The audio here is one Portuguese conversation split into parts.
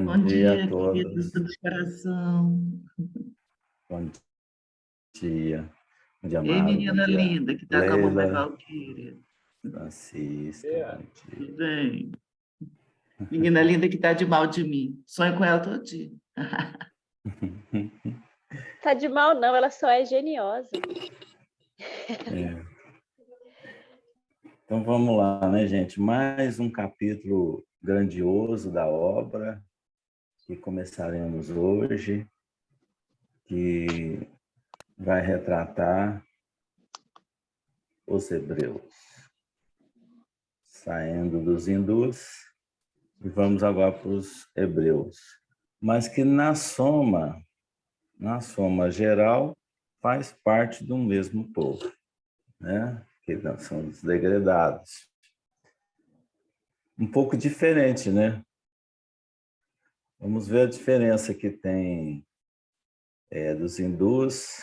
Bom dia a dia, queridos todos. do coração. Bom dia. Bom dia, Ei, Amaro. Bom menina dia, linda, que tá com a mamãe Leila, Valquíria. Francisca. É, Bom Tudo dia. bem? Menina linda que tá de mal de mim. Sonho com ela todo dia. Tá de mal, não, ela só é geniosa. É. Então vamos lá, né, gente? Mais um capítulo grandioso da obra que começaremos hoje, que vai retratar os hebreus, saindo dos hindus e vamos agora para os hebreus, mas que na soma geral, faz parte do mesmo povo, né? Que são os degredados. Um pouco diferente, né? Vamos ver a diferença que tem dos hindus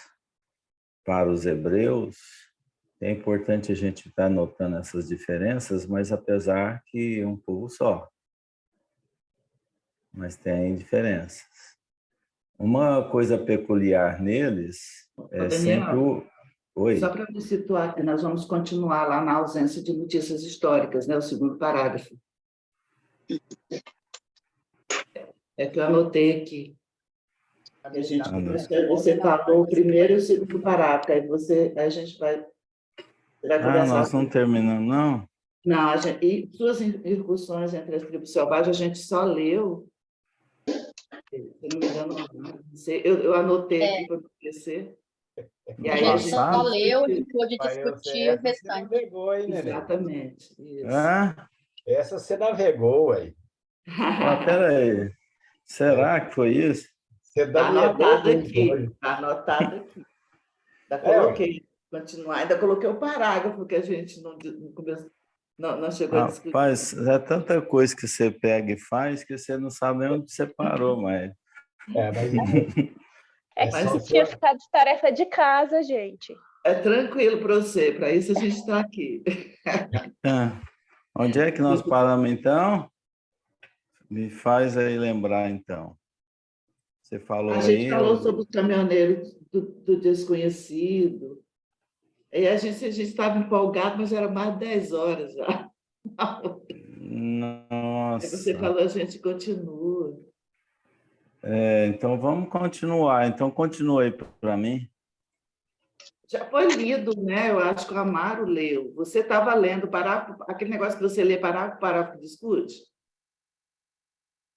para os hebreus. É importante a gente estar notando essas diferenças, mas apesar que é um povo só, mas tem diferenças. Uma coisa peculiar neles é sempre Daniel, o... Oi. só para me situar aqui, nós vamos continuar lá na ausência de notícias históricas, né? O segundo parágrafo. É que eu anotei aqui. Você falou o primeiro e o segundo parágrafo, aí a gente vai conversar. Nós não terminamos, não? Não, e suas incursões entre as tribos selvagens, a gente só leu, se não me engano, eu anotei aqui para não esquecer. E aí A gente só leu, a gente pôde discutir o restante. Navegou, hein, Nenê? Exatamente. Isso. Essa você navegou, aí. Peraí. Será que foi isso? Você Está anotado aqui. hoje. Está anotado aqui. Ainda coloquei, continuar, ainda coloquei o parágrafo que a gente não chegou a discutir. Rapaz, é tanta coisa que você pega e faz que você não sabe nem onde você parou, mas... Mas que tinha ficado de tarefa de casa, gente. É tranquilo para você, para isso a gente está aqui. Onde é que nós paramos, então? Me faz aí lembrar, então. Você falou aí... A gente falou sobre os caminhoneiros do desconhecido. E a gente estava empolgado, mas era mais de 10 horas já. Nossa. Aí você falou, a gente continua. Então, vamos continuar. Então, continua aí para mim. Já foi lido, né? Eu acho que o Amaro leu. Você estava lendo parágrafo, aquele negócio que você lê parágrafo, discute?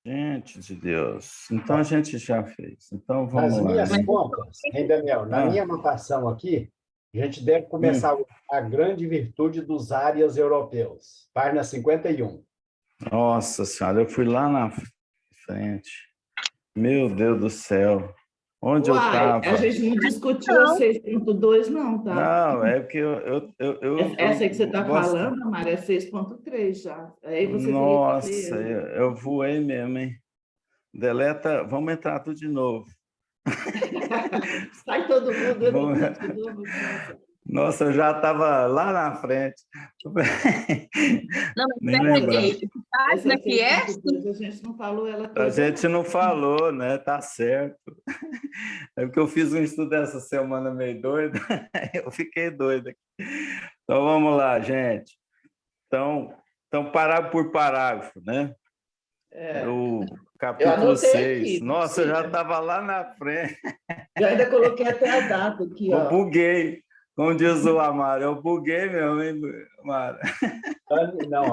Gente de Deus. Então, a gente já fez. Então, vamos lá. Nas minhas contas, hein, Daniel? Na minha anotação aqui, a gente deve começar a grande virtude dos árias europeus. Página 51. Nossa Senhora, eu fui lá na frente. Meu Deus do céu. Onde eu estava? A gente não discutiu a 6.2, não, tá? Não, é porque essa aí que você está falando, Amara, é 6.3 já. Aí você Nossa, eu voei mesmo, hein? Deleta, vamos entrar tudo de novo. Sai todo mundo, entra tudo de novo. Nossa, eu já estava lá na frente. Não, mas peraí, que página que é? A gente não falou ela toda. A gente não falou, né? Tá certo. É porque eu fiz um estudo essa semana meio doido, eu fiquei doido aqui. Então, vamos lá, gente. Então parágrafo por parágrafo, né? O capítulo 6. Aqui, nossa, eu já estava lá na frente. Eu ainda coloquei até a data aqui, ó. Eu buguei. Como diz o Amaro, eu buguei mesmo, hein, Amaro? Não,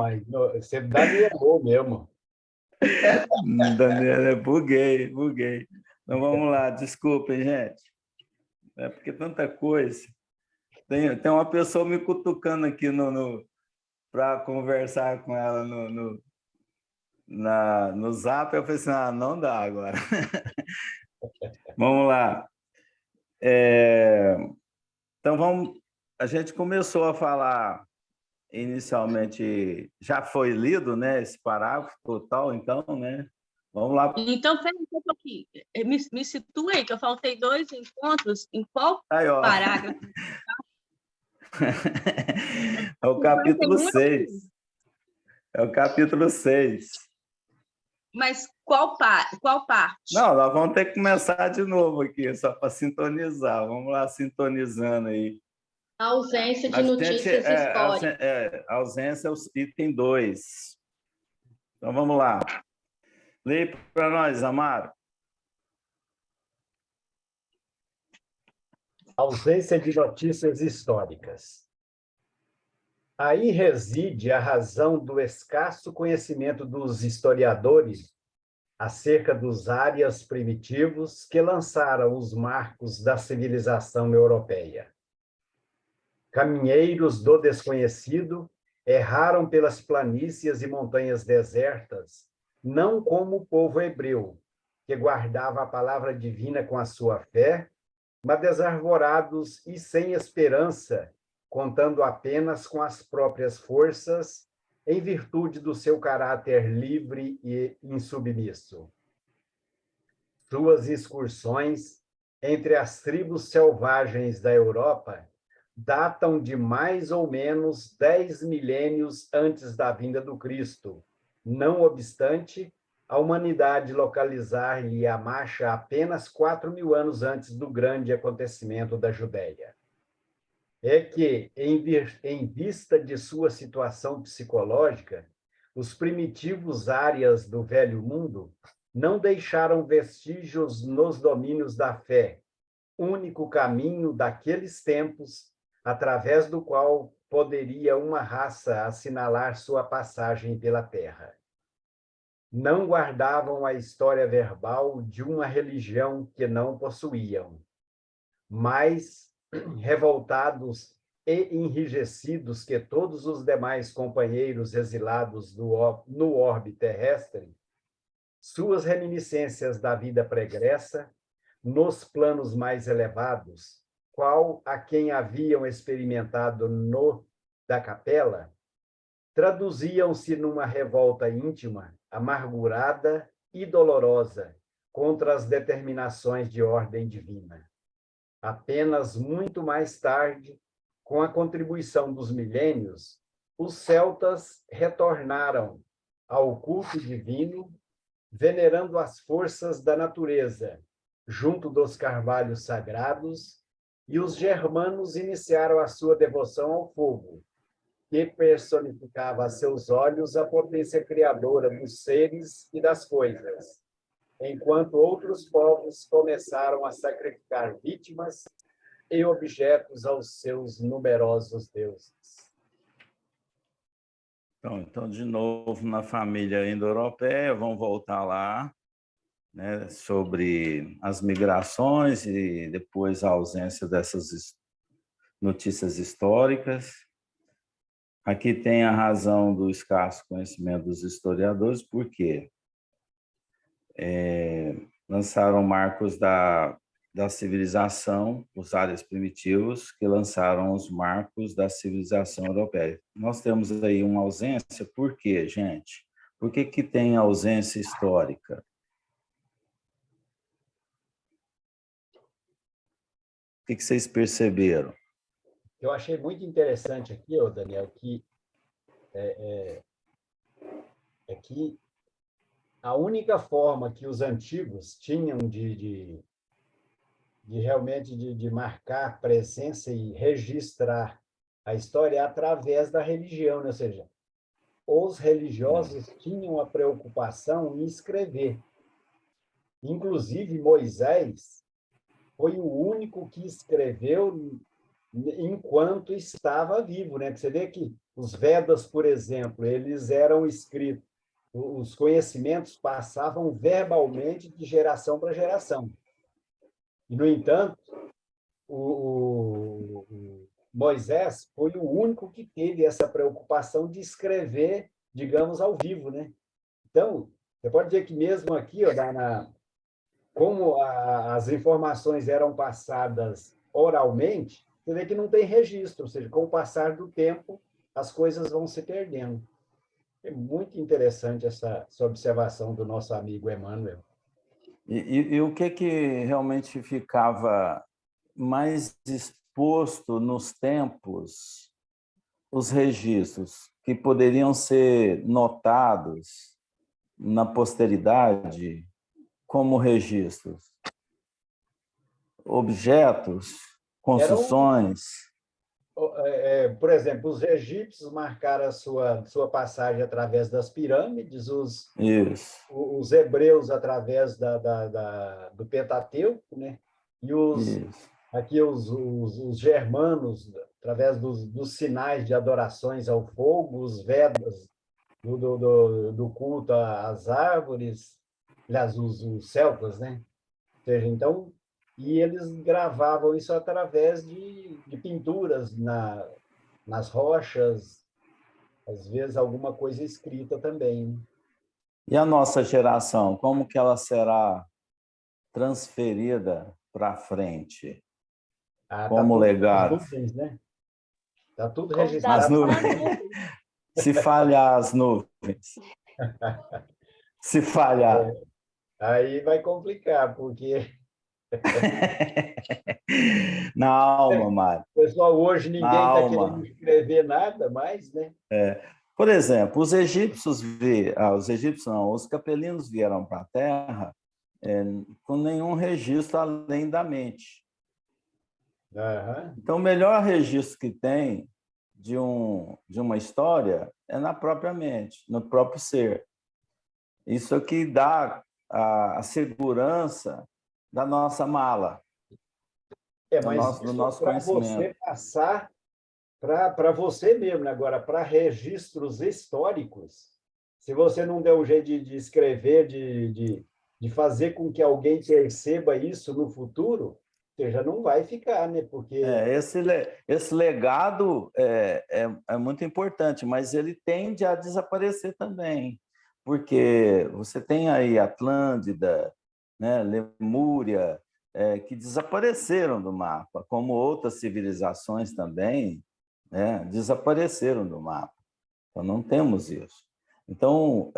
você Danielou mesmo. Daniel, buguei. Então, vamos lá, desculpem, gente. É porque tanta coisa. Tem uma pessoa me cutucando aqui para conversar com ela no Zap. Eu falei assim, não dá agora. Vamos lá. Então, a gente começou a falar inicialmente, já foi lido, né, esse parágrafo total, então, né? Vamos lá. Então, peraí um pouquinho. Me situa aí, que eu faltei 2 encontros. Em qual parágrafo? É o capítulo 6. É o capítulo 6. Mas qual parte? Não, nós vamos ter que começar de novo aqui, só para sintonizar. Vamos lá, sintonizando aí. A ausência de notícias históricas. A ausência é o item 2. Então, vamos lá. Leia para nós, Amaro. Ausência de notícias históricas. Aí reside a razão do escasso conhecimento dos historiadores acerca dos árias primitivos que lançaram os marcos da civilização europeia. Caminheiros do desconhecido erraram pelas planícies e montanhas desertas, não como o povo hebreu, que guardava a palavra divina com a sua fé, mas desarvorados e sem esperança, contando apenas com as próprias forças, em virtude do seu caráter livre e insubmisso. Suas excursões entre as tribos selvagens da Europa datam de mais ou menos 10 milênios antes da vinda do Cristo. Não obstante, a humanidade localizar-lhe a marcha apenas 4.000 anos antes do grande acontecimento da Judéia. É que, em vista de sua situação psicológica, os primitivos árias do Velho Mundo não deixaram vestígios nos domínios da fé, único caminho daqueles tempos, através do qual poderia uma raça assinalar sua passagem pela Terra. Não guardavam a história verbal de uma religião que não possuíam, mas, revoltados e enrijecidos que todos os demais companheiros exilados no orbe terrestre, suas reminiscências da vida pregressa, nos planos mais elevados, qual a quem haviam experimentado no da capela, traduziam-se numa revolta íntima, amargurada e dolorosa contra as determinações de ordem divina. Apenas muito mais tarde, com a contribuição dos milênios, os celtas retornaram ao culto divino, venerando as forças da natureza, junto dos carvalhos sagrados, e os germanos iniciaram a sua devoção ao fogo, que personificava a seus olhos a potência criadora dos seres e das coisas, enquanto outros povos começaram a sacrificar vítimas e objetos aos seus numerosos deuses. Então, de novo, na família indo-europeia, vamos voltar lá, né, sobre as migrações e depois a ausência dessas notícias históricas. Aqui tem a razão do escasso conhecimento dos historiadores, por quê? Lançaram marcos da civilização, os árias primitivos, que lançaram os marcos da civilização europeia. Nós temos aí uma ausência, por quê, gente? Por que que tem ausência histórica? O que vocês perceberam? Eu achei muito interessante aqui, Daniel, que que a única forma que os antigos tinham de realmente de marcar presença e registrar a história é através da religião, né? Ou seja, os religiosos tinham a preocupação em escrever. Inclusive, Moisés foi o único que escreveu enquanto estava vivo, né? Você vê que os Vedas, por exemplo, eles eram escritos, os conhecimentos passavam verbalmente de geração para geração. E, no entanto, o Moisés foi o único que teve essa preocupação de escrever, digamos, ao vivo, né? Então, você pode ver que mesmo aqui, ó, como as informações eram passadas oralmente, você vê que não tem registro, ou seja, com o passar do tempo, as coisas vão se perdendo. É muito interessante essa observação do nosso amigo Emmanuel. E o que realmente ficava mais exposto nos templos, os registros que poderiam ser notados na posteridade como registros? Objetos, construções. Por exemplo, os egípcios marcaram a sua passagem através das pirâmides, Isso. os hebreus através do Pentateuco, né? E os germanos através dos sinais de adorações ao fogo, os Vedas do culto às árvores, aliás, os celtas, né? Ou seja, então, e eles gravavam isso através de pinturas nas rochas, às vezes alguma coisa escrita também. E a nossa geração, como que ela será transferida para frente? Como legado? As nuvens, né? Está tudo Como tá As registrado. nuvens. Se falhar as nuvens. Se falhar. Aí vai complicar, porque Na alma, Mário. pessoal, hoje Na ninguém está querendo alma. escrever nada mais, né? Por exemplo, os egípcios não, os capelinos vieram para a Terra com nenhum registro além da mente. Aham. Então, o melhor registro que tem de uma história é na própria mente, no próprio ser. Isso aqui dá a segurança da nossa mala, Mas do isso nosso para você conhecimento. passar para você mesmo, né? Agora, para registros históricos, se você não der um jeito de escrever, de fazer com que alguém perceba isso no futuro, você já não vai ficar, né? Porque Esse legado é muito importante, mas ele tende a desaparecer também, porque você tem aí Atlântida, né, Lemúria, que desapareceram do mapa, como outras civilizações também, né, desapareceram do mapa. Então, não temos isso. Então,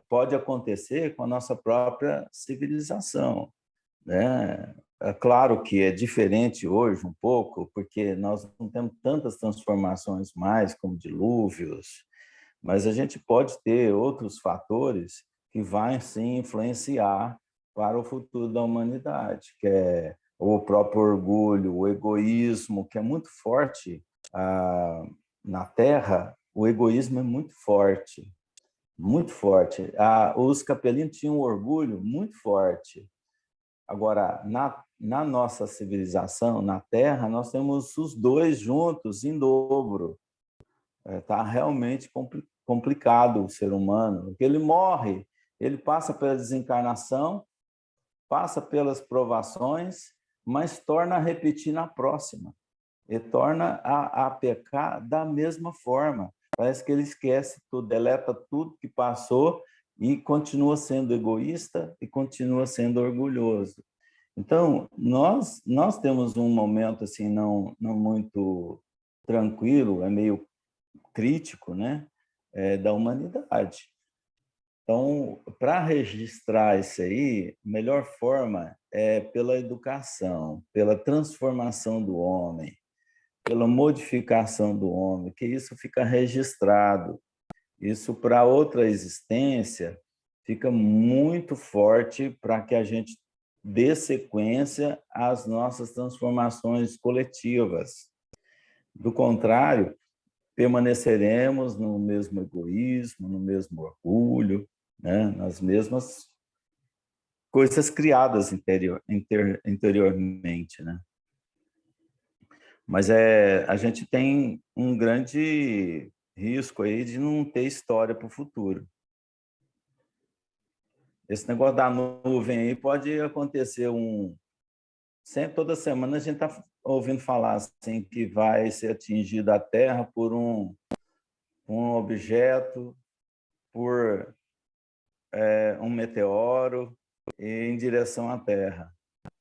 pode acontecer com a nossa própria civilização, né? É claro que é diferente hoje um pouco, porque nós não temos tantas transformações mais, como dilúvios, mas a gente pode ter outros fatores que vão, sim, influenciar para o futuro da humanidade, que é o próprio orgulho, o egoísmo, que é muito forte na Terra. O egoísmo é muito forte, muito forte. Os capelinos tinham um orgulho muito forte. Agora, na nossa civilização, na Terra, nós temos os dois juntos em dobro. Está realmente complicado o ser humano, porque ele morre, ele passa pela desencarnação, passa pelas provações, mas torna a repetir na próxima. E torna a pecar da mesma forma. Parece que ele esquece tudo, deleta tudo que passou e continua sendo egoísta e continua sendo orgulhoso. Então, nós temos um momento assim não muito tranquilo, é meio crítico, né, da humanidade. Então, para registrar isso aí, a melhor forma é pela educação, pela transformação do homem, pela modificação do homem, que isso fica registrado. Isso, para outra existência, fica muito forte para que a gente dê sequência às nossas transformações coletivas. Do contrário, permaneceremos no mesmo egoísmo, no mesmo orgulho, né? Nas mesmas coisas criadas interiormente, né? Mas a gente tem um grande risco aí de não ter história para o futuro. Esse negócio da nuvem aí pode acontecer sempre, toda semana a gente está ouvindo falar assim que vai ser atingida a Terra por um objeto, por um meteoro em direção à Terra.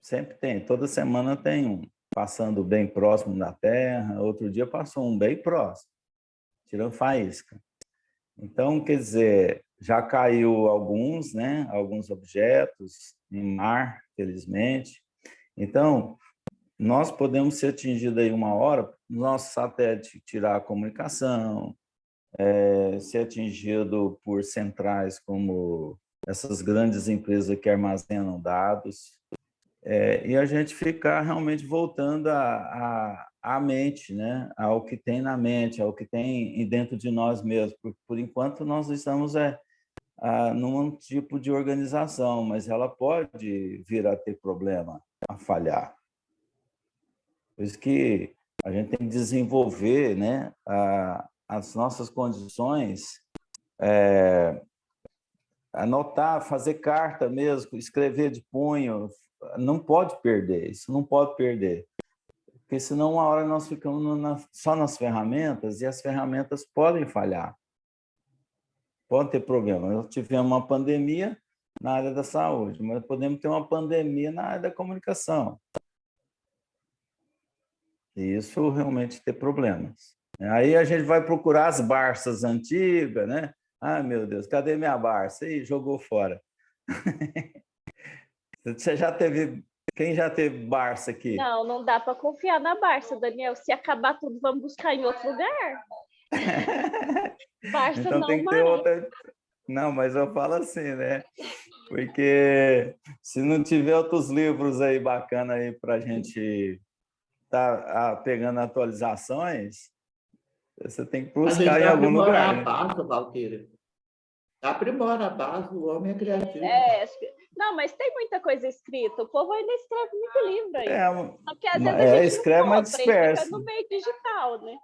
Sempre tem, toda semana tem um passando bem próximo da Terra, outro dia passou um bem próximo, tirando faísca. Então, quer dizer, já caiu alguns, né? Alguns objetos em mar, felizmente. Então, nós podemos ser atingidos aí uma hora, nosso satélite tirar a comunicação, ser atingido por centrais como essas grandes empresas que armazenam dados, e a gente ficar realmente voltando à mente, né? Ao que tem na mente, ao que tem dentro de nós mesmos. Por enquanto, nós estamos num tipo de organização, mas ela pode vir a ter problema, a falhar. Por isso que a gente tem que desenvolver, né, as nossas condições, anotar, fazer carta mesmo, escrever de punho, não pode perder, isso não pode perder. Porque senão uma hora nós ficamos só nas ferramentas e as ferramentas podem falhar. Pode ter problema. Nós tivemos uma pandemia na área da saúde, mas podemos ter uma pandemia na área da comunicação. E isso realmente ter problemas. Aí a gente vai procurar as Barças antigas, né? Ah, meu Deus, cadê minha Barça? Ih, jogou fora. Você já teve... Quem já teve Barça aqui? Não, não dá para confiar na Barça, Daniel. Se acabar tudo, vamos buscar em outro lugar. Barça então não tem que mais. ter outra... Não, mas eu falo assim, né? Porque se não tiver outros livros aí bacanas aí para a gente estar pegando atualizações, você tem que buscar em algum lugar. A barca, Valquíria. Aprimora a barca, o homem é criativo. Não, mas tem muita coisa escrita. O povo ainda escreve muito livro aí. Só que às vezes a gente escreve, não mas dispersa. fica no meio digital, né?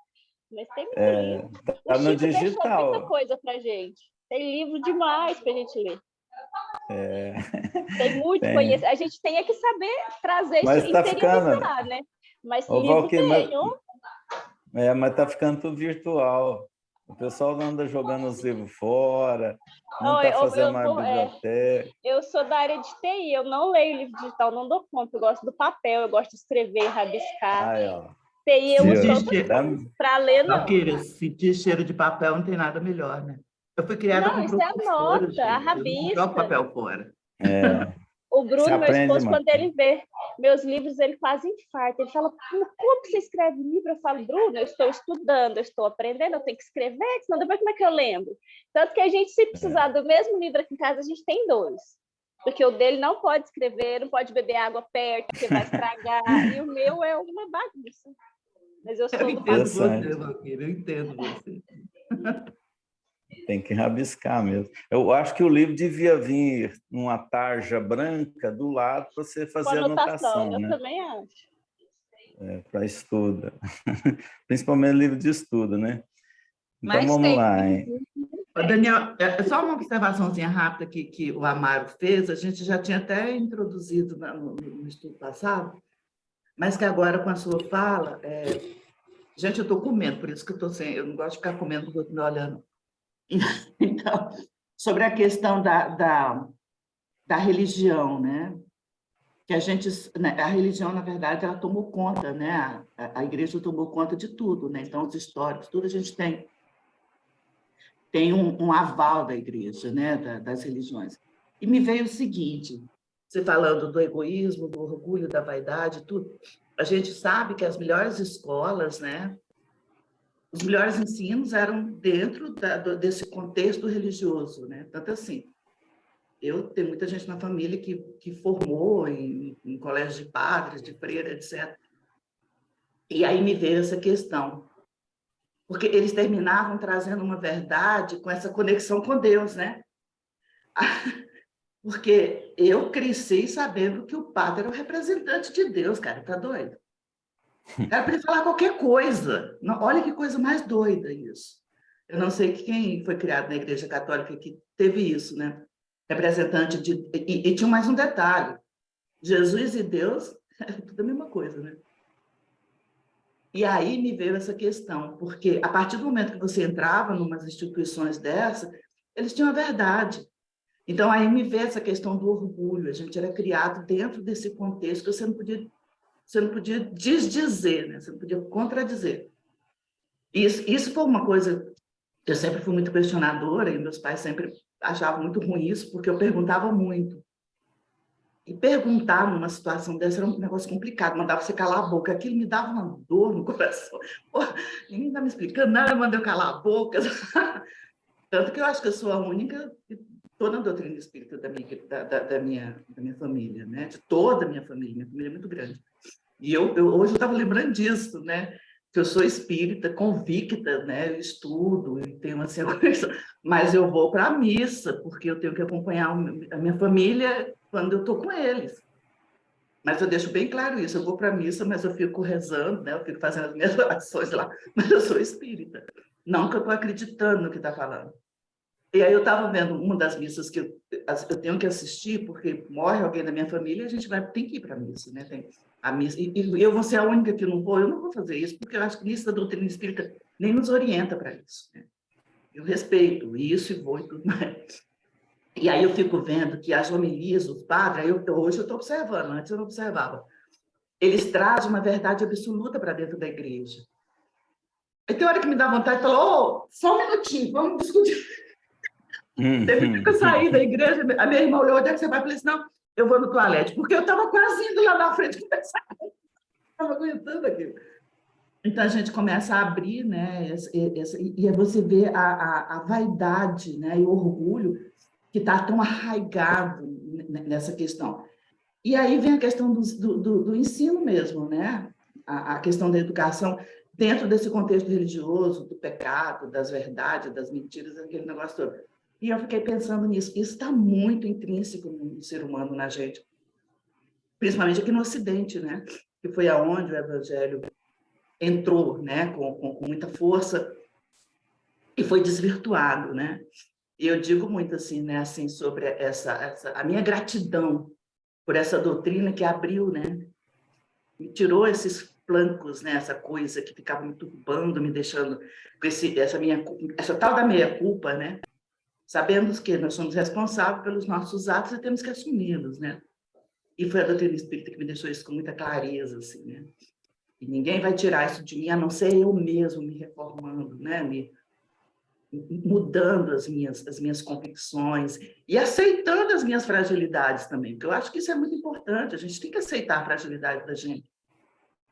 Mas tem muito livro. Tá no digital. Deixou muita coisa pra gente. Tem livro demais pra gente ler. Tem muito conhecimento. A gente tem que saber trazer isso tá ficando, né? Mas livro Valquíria, tem, mas tá ficando tudo virtual. O pessoal não anda jogando os livros fora, não está fazendo mais biblioteca. Eu sou da área de TI, eu não leio livro digital, não dou conta. Eu gosto do papel, eu gosto de escrever, rabiscar. TI eu uso para ler, não. Valquíria, sentir cheiro de papel não tem nada melhor, né? Eu fui criada com professora, isso é a rabisca. Eu não jogo papel fora. O Bruno, meu esposo, quando ele vê meus livros, ele quase infarta. Ele fala, como você escreve livro? Eu falo, Bruno, eu estou estudando, eu estou aprendendo, eu tenho que escrever, senão depois como é que eu lembro? Tanto que a gente, se precisar do mesmo livro aqui em casa, a gente tem dois. Porque o dele não pode escrever, não pode beber água perto, porque vai estragar. E o meu é uma bagunça. Mas eu sou do entendo você, Valquíria, eu entendo você. Tem que rabiscar mesmo. Eu acho que o livro devia vir numa tarja branca do lado para você fazer a anotação. Eu né? também acho. Para estudo. Principalmente livro de estudo, né? Então vamos lá. Hein? Daniel, só uma observaçãozinha rápida que o Amaro fez, a gente já tinha até introduzido no estudo passado, mas que agora com a sua fala, gente, eu estou comendo, por isso que eu não gosto de ficar comendo do outro me olhando. Então, sobre a questão da religião, né? Que a religião, na verdade, ela tomou conta, né? A igreja tomou conta de tudo, né? Então, os históricos, tudo a gente tem um aval da igreja, né? Das religiões. E me veio o seguinte, você falando do egoísmo, do orgulho, da vaidade, tudo, a gente sabe que as melhores escolas, né? Os melhores ensinos eram dentro desse contexto religioso, né? Tanto assim, tenho muita gente na família que formou em colégio de padres, de freira, etc. E aí me veio essa questão, porque eles terminavam trazendo uma verdade com essa conexão com Deus, né? Porque eu cresci sabendo que o padre era o representante de Deus, cara, tá doido? O cara podia falar qualquer coisa. Olha que coisa mais doida isso. Eu não sei quem foi criado na Igreja Católica que teve isso, né? Representante de... E tinha mais um detalhe. Jesus e Deus é tudo a mesma coisa, né? E aí me veio essa questão, porque a partir do momento que você entrava em umas instituições dessa, eles tinham a verdade. Então, aí me veio essa questão do orgulho. A gente era criado dentro desse contexto que você não podia desdizer, né? Você não podia contradizer. Isso foi uma coisa que eu sempre fui muito questionadora, e meus pais sempre achavam muito ruim isso, porque eu perguntava muito. E perguntar numa situação dessa era um negócio complicado, mandava você calar a boca, aquilo me dava uma dor no coração. Porra, ninguém está me explicando nada, mandou eu calar a boca. Tanto que eu acho que eu sou a única, estou na doutrina espírita da minha família, né? De toda a minha família é muito grande. E hoje eu estava lembrando disso, né? Que eu sou espírita, convicta, né? Eu estudo e tenho assim, coisa, mas eu vou para a missa, porque eu tenho que acompanhar a minha família quando eu estou com eles. Mas eu deixo bem claro isso, eu vou para a missa, mas eu fico rezando, né? Eu fico fazendo as minhas orações lá, mas eu sou espírita. Não que eu estou acreditando no que está falando. E aí eu estava vendo uma das missas que eu tenho que assistir, porque morre alguém da minha família e a gente tem que ir para a missa, né? Tem a missa, e eu vou ser a única que não vou, eu não vou fazer isso, porque eu acho que isso da doutrina espírita nem nos orienta para isso, né? Eu respeito isso e vou e tudo mais. E aí eu fico vendo que as homilias dos padres, hoje eu estou observando, antes eu não observava, eles trazem uma verdade absoluta para dentro da igreja. Aí tem hora que me dá vontade de falar, só um minutinho, vamos discutir. Teve que eu sair da igreja, a minha irmã olhou, onde é que você vai? Eu falei assim, não, eu vou no toalete, porque eu estava quase indo lá na frente conversar. Estava aguentando aquilo. Então, a gente começa a abrir, né, e você vê a vaidade, né, e o orgulho que está tão arraigado nessa questão. E aí vem a questão do ensino mesmo, né? A questão da educação dentro desse contexto religioso, do pecado, das verdades, das mentiras, aquele negócio todo. E eu fiquei pensando nisso. Isso está muito intrínseco no ser humano, na gente. Principalmente aqui no Ocidente, né? Que foi aonde o Evangelho entrou, né? Com muita força e foi desvirtuado, né? E eu digo muito assim, né? Assim, sobre a minha gratidão por essa doutrina que abriu, né? Me tirou esses flancos, né? Essa coisa que ficava me turbando, me deixando com essa tal da meia-culpa, né? Sabemos que nós somos responsáveis pelos nossos atos e temos que assumi-los, né? E foi a doutrina espírita que me deixou isso com muita clareza, assim, né? E ninguém vai tirar isso de mim, a não ser eu mesmo me reformando, né? Mudando as minhas convicções e aceitando as minhas fragilidades também, porque eu acho que isso é muito importante, a gente tem que aceitar a fragilidade da gente.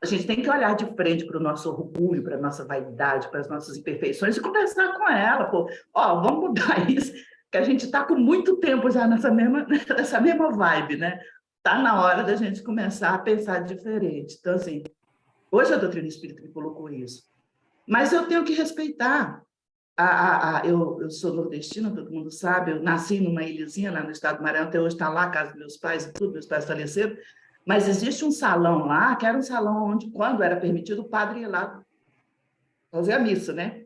A gente tem que olhar de frente para o nosso orgulho, para a nossa vaidade, para as nossas imperfeições e conversar com ela, pô, vamos mudar isso, que a gente está com muito tempo já nessa mesma vibe, né? Está na hora da gente começar a pensar diferente. Então, assim, hoje a doutrina espírita me colocou isso. Mas eu tenho que respeitar. Eu sou nordestina, todo mundo sabe, eu nasci numa ilhazinha lá no estado do Maranhão, até hoje está lá a casa dos meus pais e tudo, meus pais faleceram. Mas existe um salão lá, que era um salão onde, quando era permitido, o padre ia lá fazer a missa, né?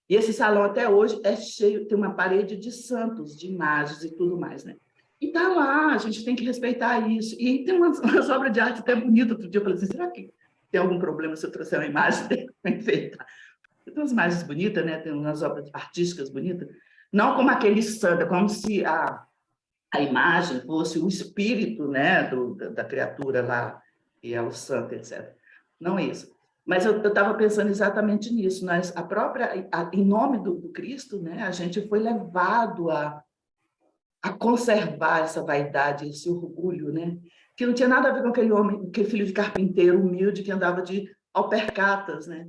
E esse salão até hoje é cheio, tem uma parede de santos, de imagens e tudo mais, né? E tá lá, a gente tem que respeitar isso. E tem umas obras de arte até bonitas. Outro dia eu falei assim, será que tem algum problema se eu trouxer uma imagem para enfeitar? Tem umas imagens bonitas, né? Tem umas obras artísticas bonitas. Não como aquele santo, como se a imagem fosse o espírito, né, da criatura lá, que é o santo, etc. Não isso. Mas eu estava pensando exatamente nisso. Em nome do Cristo, né, a gente foi levado a conservar essa vaidade, esse orgulho, né, que não tinha nada a ver com aquele homem, aquele filho de carpinteiro humilde que andava de alpercatas, né,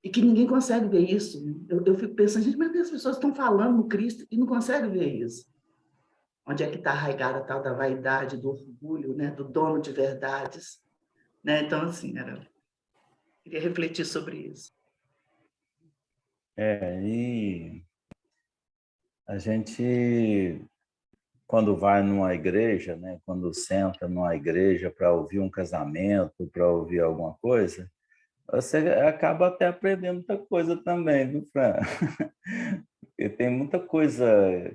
e que ninguém consegue ver isso. Né? Eu fico pensando, gente, mas as pessoas estão falando no Cristo e não conseguem ver isso. Onde é que está arraigada a tal da vaidade, do orgulho, né? Do dono de verdades. Né? Então, assim, queria refletir sobre isso. E a gente, quando vai numa igreja, né? Quando senta numa igreja para ouvir um casamento, para ouvir alguma coisa, você acaba até aprendendo muita coisa também, viu, Fran? Porque tem muita coisa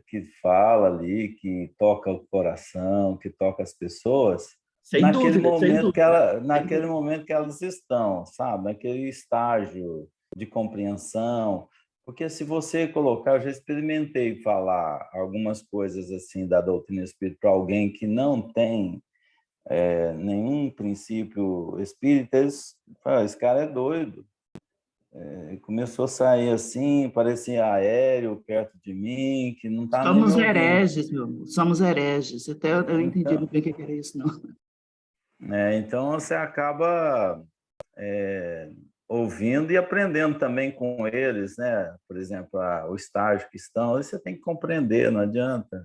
que fala ali, que toca o coração, que toca as pessoas, Sem dúvida, sem dúvida. naquele momento que elas estão, sabe? Naquele estágio de compreensão. Porque se você colocar, eu já experimentei falar algumas coisas assim da doutrina espírita para alguém que não tem nenhum princípio espírita, esse cara é doido. começou a sair assim, parecia aéreo perto de mim, que não está nem me Somos ouvindo. hereges, meu amor, somos hereges. Até eu não entendi Então, muito bem o que era isso, não. então você acaba ouvindo e aprendendo também com eles, né? Por exemplo, o estágio que estão, aí você tem que compreender, não adianta.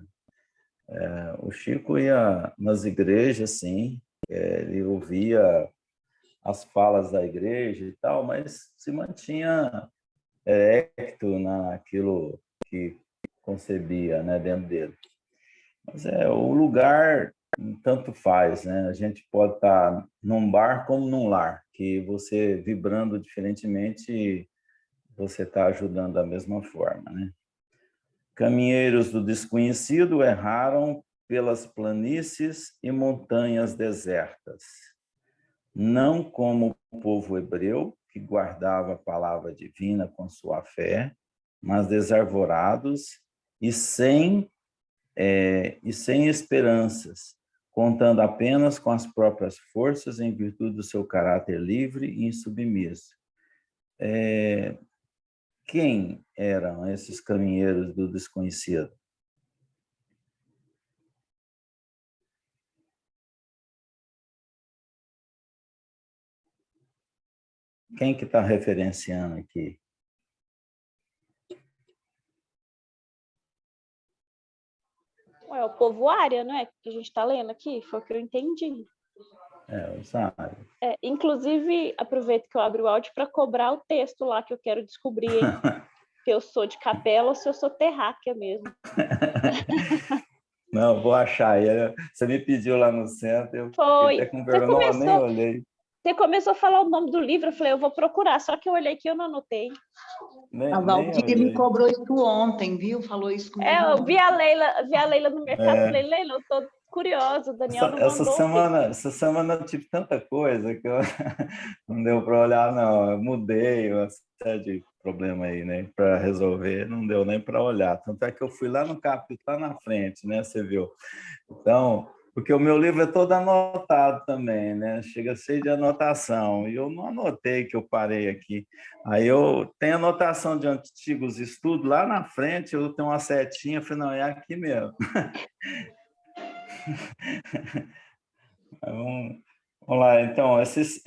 O Chico ia nas igrejas, sim, ele ouvia as falas da igreja e tal, mas se mantinha écito naquilo que concebia, né, dentro dele. Mas o lugar tanto faz, né? A gente pode estar num bar como num lar, que você vibrando diferentemente, você está ajudando da mesma forma, né? Caminheiros do desconhecido erraram pelas planícies e montanhas desertas, não como o povo hebreu, que guardava a palavra divina com sua fé, mas desarvorados e sem esperanças, contando apenas com as próprias forças em virtude do seu caráter livre e insubmisso. Quem eram esses caminheiros do desconhecido? Quem que está referenciando aqui? É o povoária, não é? Que a gente está lendo aqui, foi o que eu entendi. Sabe. Inclusive, aproveito que eu abro o áudio para cobrar o texto lá que eu quero descobrir, hein? Se eu sou de capela ou se eu sou terráquea mesmo. Não, vou achar. Você me pediu lá no centro, eu fiquei até com vergonha, nem olhei. Você começou a falar o nome do livro, eu falei, eu vou procurar, só que eu olhei aqui e eu não anotei. A Valquíria me cobrou isso ontem, viu? Falou isso comigo. Eu vi a Leila no mercado, falei, Leila, eu tô curiosa, o Daniel não mandou. Essa semana eu tive tanta coisa que não deu para olhar, não. Eu mudei uma série de problema aí, né, para resolver, não deu nem para olhar. Tanto é que eu fui lá no capítulo, lá na frente, né, você viu. Então, porque o meu livro é todo anotado também, né? Chega a ser de anotação. E eu não anotei que eu parei aqui. Aí eu tenho anotação de antigos estudos, lá na frente eu tenho uma setinha, falei, não, é aqui mesmo. Vamos lá, então, eles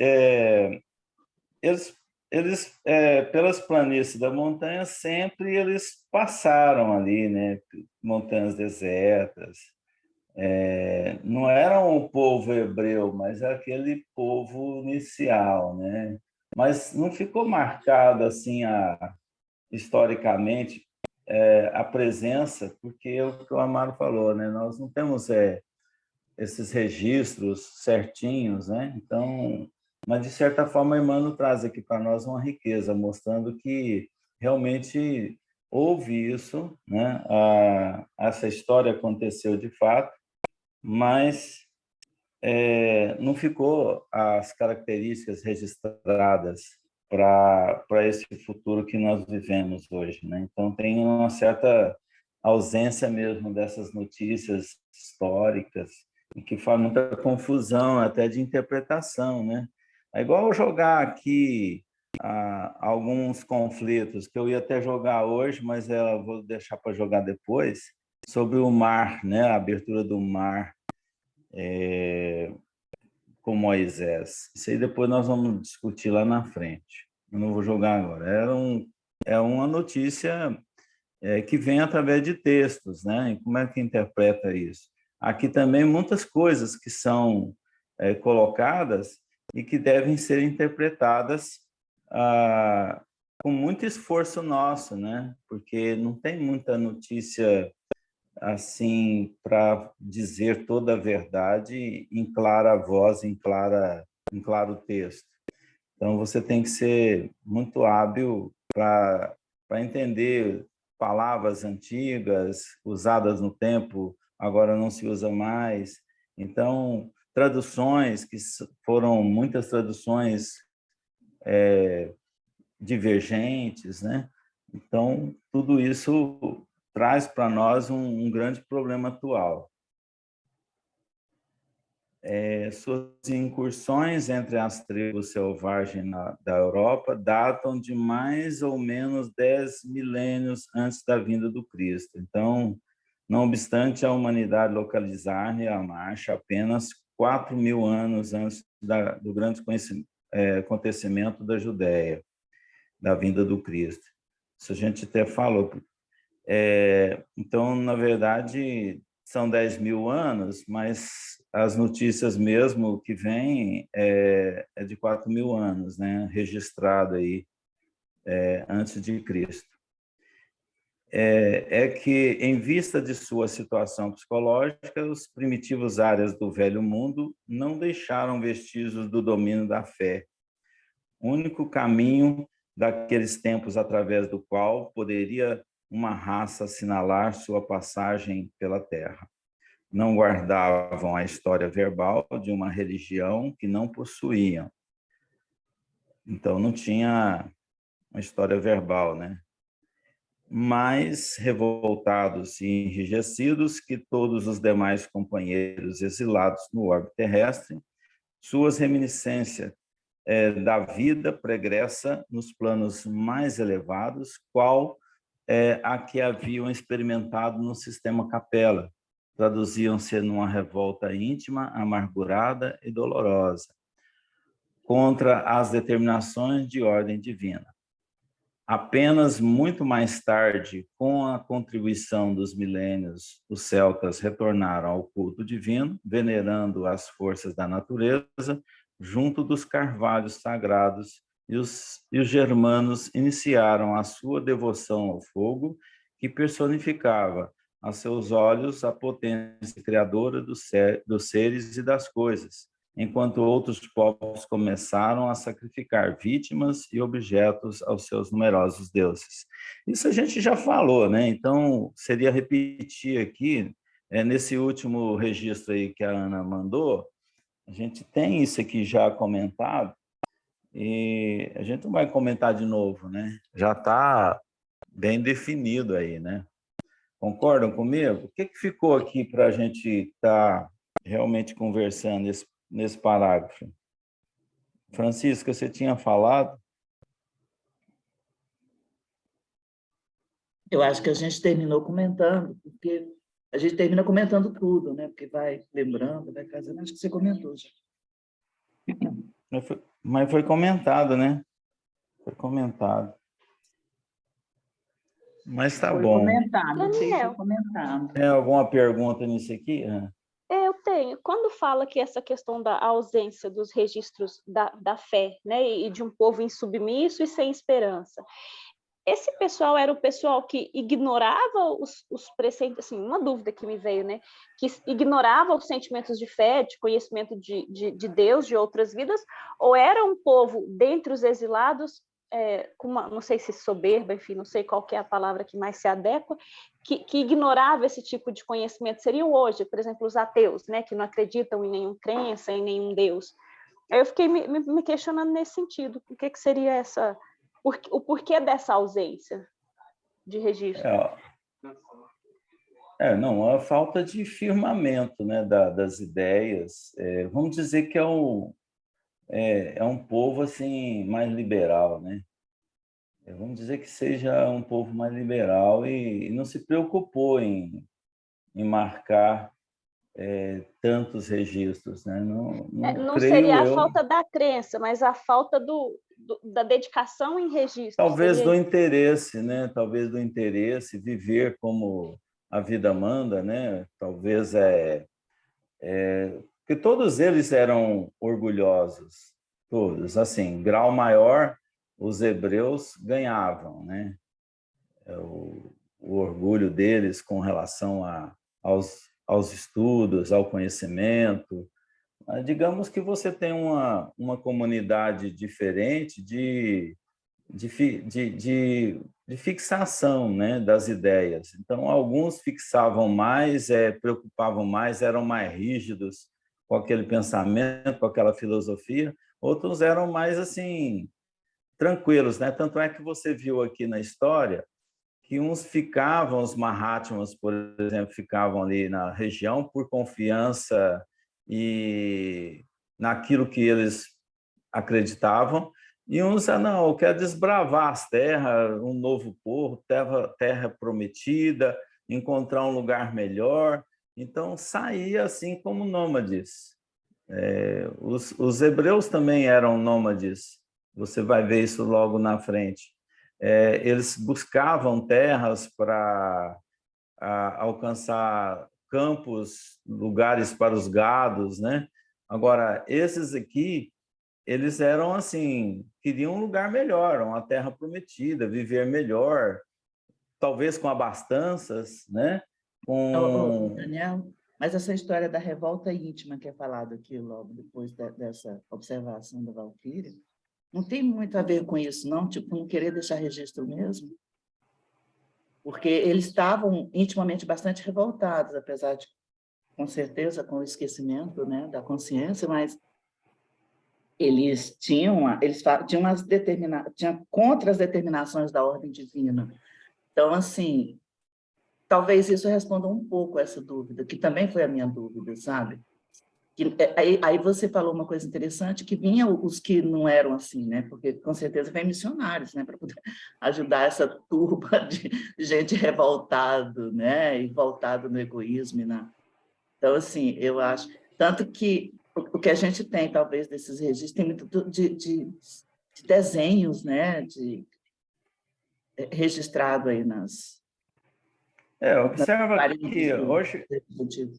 pelas planícies da montanha, sempre eles passaram ali, né? Montanhas desertas. Não eram o povo hebreu, mas aquele povo inicial, né? Mas não ficou marcado assim historicamente a presença, porque é o que o Amaro falou, né? Nós não temos esses registros certinhos, né? Então, mas de certa forma, Emmanuel traz aqui para nós uma riqueza, mostrando que realmente houve isso, né? Essa história aconteceu de fato, mas não ficou as características registradas para esse futuro que nós vivemos hoje, né? Então tem uma certa ausência mesmo dessas notícias históricas e que faz muita confusão até de interpretação, né? É igual jogar aqui alguns conflitos que eu ia até jogar hoje, mas eu vou deixar para jogar depois, sobre o mar, né? A abertura do mar com Moisés. Isso aí depois nós vamos discutir lá na frente. Eu não vou jogar agora. É uma notícia que vem através de textos, né? E como é que interpreta isso? Aqui também muitas coisas que são colocadas e que devem ser interpretadas com muito esforço nosso, né? Porque não tem muita notícia assim para dizer toda a verdade em clara voz, em claro texto. Então você tem que ser muito hábil para entender palavras antigas usadas no tempo, agora não se usa mais. Então traduções que foram muitas traduções divergentes, né? Então tudo isso traz para nós um grande problema atual. suas incursões entre as tribos selvagens da Europa datam de mais ou menos 10 milênios antes da vinda do Cristo. Então, não obstante a humanidade localizar a marcha apenas 4.000 anos antes do grande acontecimento da Judéia, da vinda do Cristo. Isso a gente até falou. Então, na verdade, são 10.000 anos, mas as notícias mesmo que vêm é de 4.000 anos, né? Registrado aí antes de Cristo. É que, em vista de sua situação psicológica, os primitivos áreas do Velho Mundo não deixaram vestígios do domínio da fé. O único caminho daqueles tempos através do qual poderia uma raça assinalar sua passagem pela Terra. Não guardavam a história verbal de uma religião que não possuíam. Então, não tinha uma história verbal, né? Mais revoltados e enrijecidos que todos os demais companheiros exilados no orbe terrestre, suas reminiscências da vida pregressa nos planos mais elevados, qual a que haviam experimentado no sistema Capela, traduziam-se numa revolta íntima, amargurada e dolorosa, contra as determinações de ordem divina. Apenas muito mais tarde, com a contribuição dos milênios, os celtas retornaram ao culto divino, venerando as forças da natureza, junto dos carvalhos sagrados, e os germanos iniciaram a sua devoção ao fogo, que personificava a seus olhos a potência criadora dos seres e das coisas, enquanto outros povos começaram a sacrificar vítimas e objetos aos seus numerosos deuses. Isso a gente já falou, né? Então, seria repetir aqui, nesse último registro aí que a Ana mandou, a gente tem isso aqui já comentado, e a gente não vai comentar de novo, né? Já está bem definido aí, né? Concordam comigo? O que ficou aqui para a gente estar realmente conversando nesse parágrafo? Francisca, você tinha falado? Eu acho que a gente terminou comentando, porque a gente termina comentando tudo, né? Porque vai lembrando, vai fazendo. Acho que você comentou já. Mas foi comentado, né? Foi comentado. Mas tá bom. Foi comentado, foi comentado. Tem alguma pergunta nisso aqui? Eu tenho. Quando fala que essa questão da ausência dos registros da fé, né, e de um povo insubmisso e sem esperança, esse pessoal era o pessoal que ignorava os preceitos, assim, uma dúvida que me veio, né, que ignorava os sentimentos de fé, de conhecimento de Deus, de outras vidas, ou era um povo dentre os exilados, com uma, não sei se soberba, enfim, não sei qual que é a palavra que mais se adequa, que ignorava esse tipo de conhecimento. Seriam hoje, por exemplo, os ateus, né, que não acreditam em nenhuma crença, em nenhum Deus. Aí eu fiquei me questionando nesse sentido, o que seria o porquê dessa ausência de registro? Não, a falta de firmamento, né, das ideias. Vamos dizer que é um povo assim mais liberal, né? Vamos dizer que seja um povo mais liberal e não se preocupou em marcar tantos registros, né? Não seria a falta da crença, mas a falta da dedicação em registro. Talvez do interesse, né? Talvez do interesse, viver como a vida manda, né? Talvez porque todos eles eram orgulhosos, todos. Assim, grau maior, os hebreus ganhavam, né? O orgulho deles com relação aos estudos, ao conhecimento. Mas digamos que você tem uma comunidade diferente de fixação, né, das ideias. Então, alguns fixavam mais, preocupavam mais, eram mais rígidos com aquele pensamento, com aquela filosofia. Outros eram mais assim tranquilos, né? Tanto é que você viu aqui na história que uns ficavam, os Mahatmas, por exemplo, ficavam ali na região por confiança e naquilo que eles acreditavam, e uns, não, eu quero desbravar as terras, um novo povo, terra prometida, encontrar um lugar melhor. Então, saía assim como nômades. Os hebreus também eram nômades, você vai ver isso logo na frente. Eles buscavam terras para alcançar campos, lugares para os gados, né? Agora, esses aqui, eles eram assim, queriam um lugar melhor, uma terra prometida, viver melhor, talvez com abastanças, né? Daniel, mas essa história da revolta íntima que é falado aqui logo depois dessa observação da Valquíria, não tem muito a ver com isso, não? Tipo, não querer deixar registro mesmo? Porque eles estavam intimamente bastante revoltados, apesar de, com certeza, com o esquecimento, né, da consciência, mas eles tinham contra as determinações da ordem divina. Então, assim, talvez isso responda um pouco a essa dúvida, que também foi a minha dúvida, sabe? Aí você falou uma coisa interessante, que vinha os que não eram assim, né? Porque, com certeza, vem missionários, né? Para poder ajudar essa turba de gente revoltado, né? E voltado no egoísmo. Então, assim, eu acho... Tanto que o que a gente tem, talvez, desses registros, tem muito de desenhos, né? Registrado aí observa que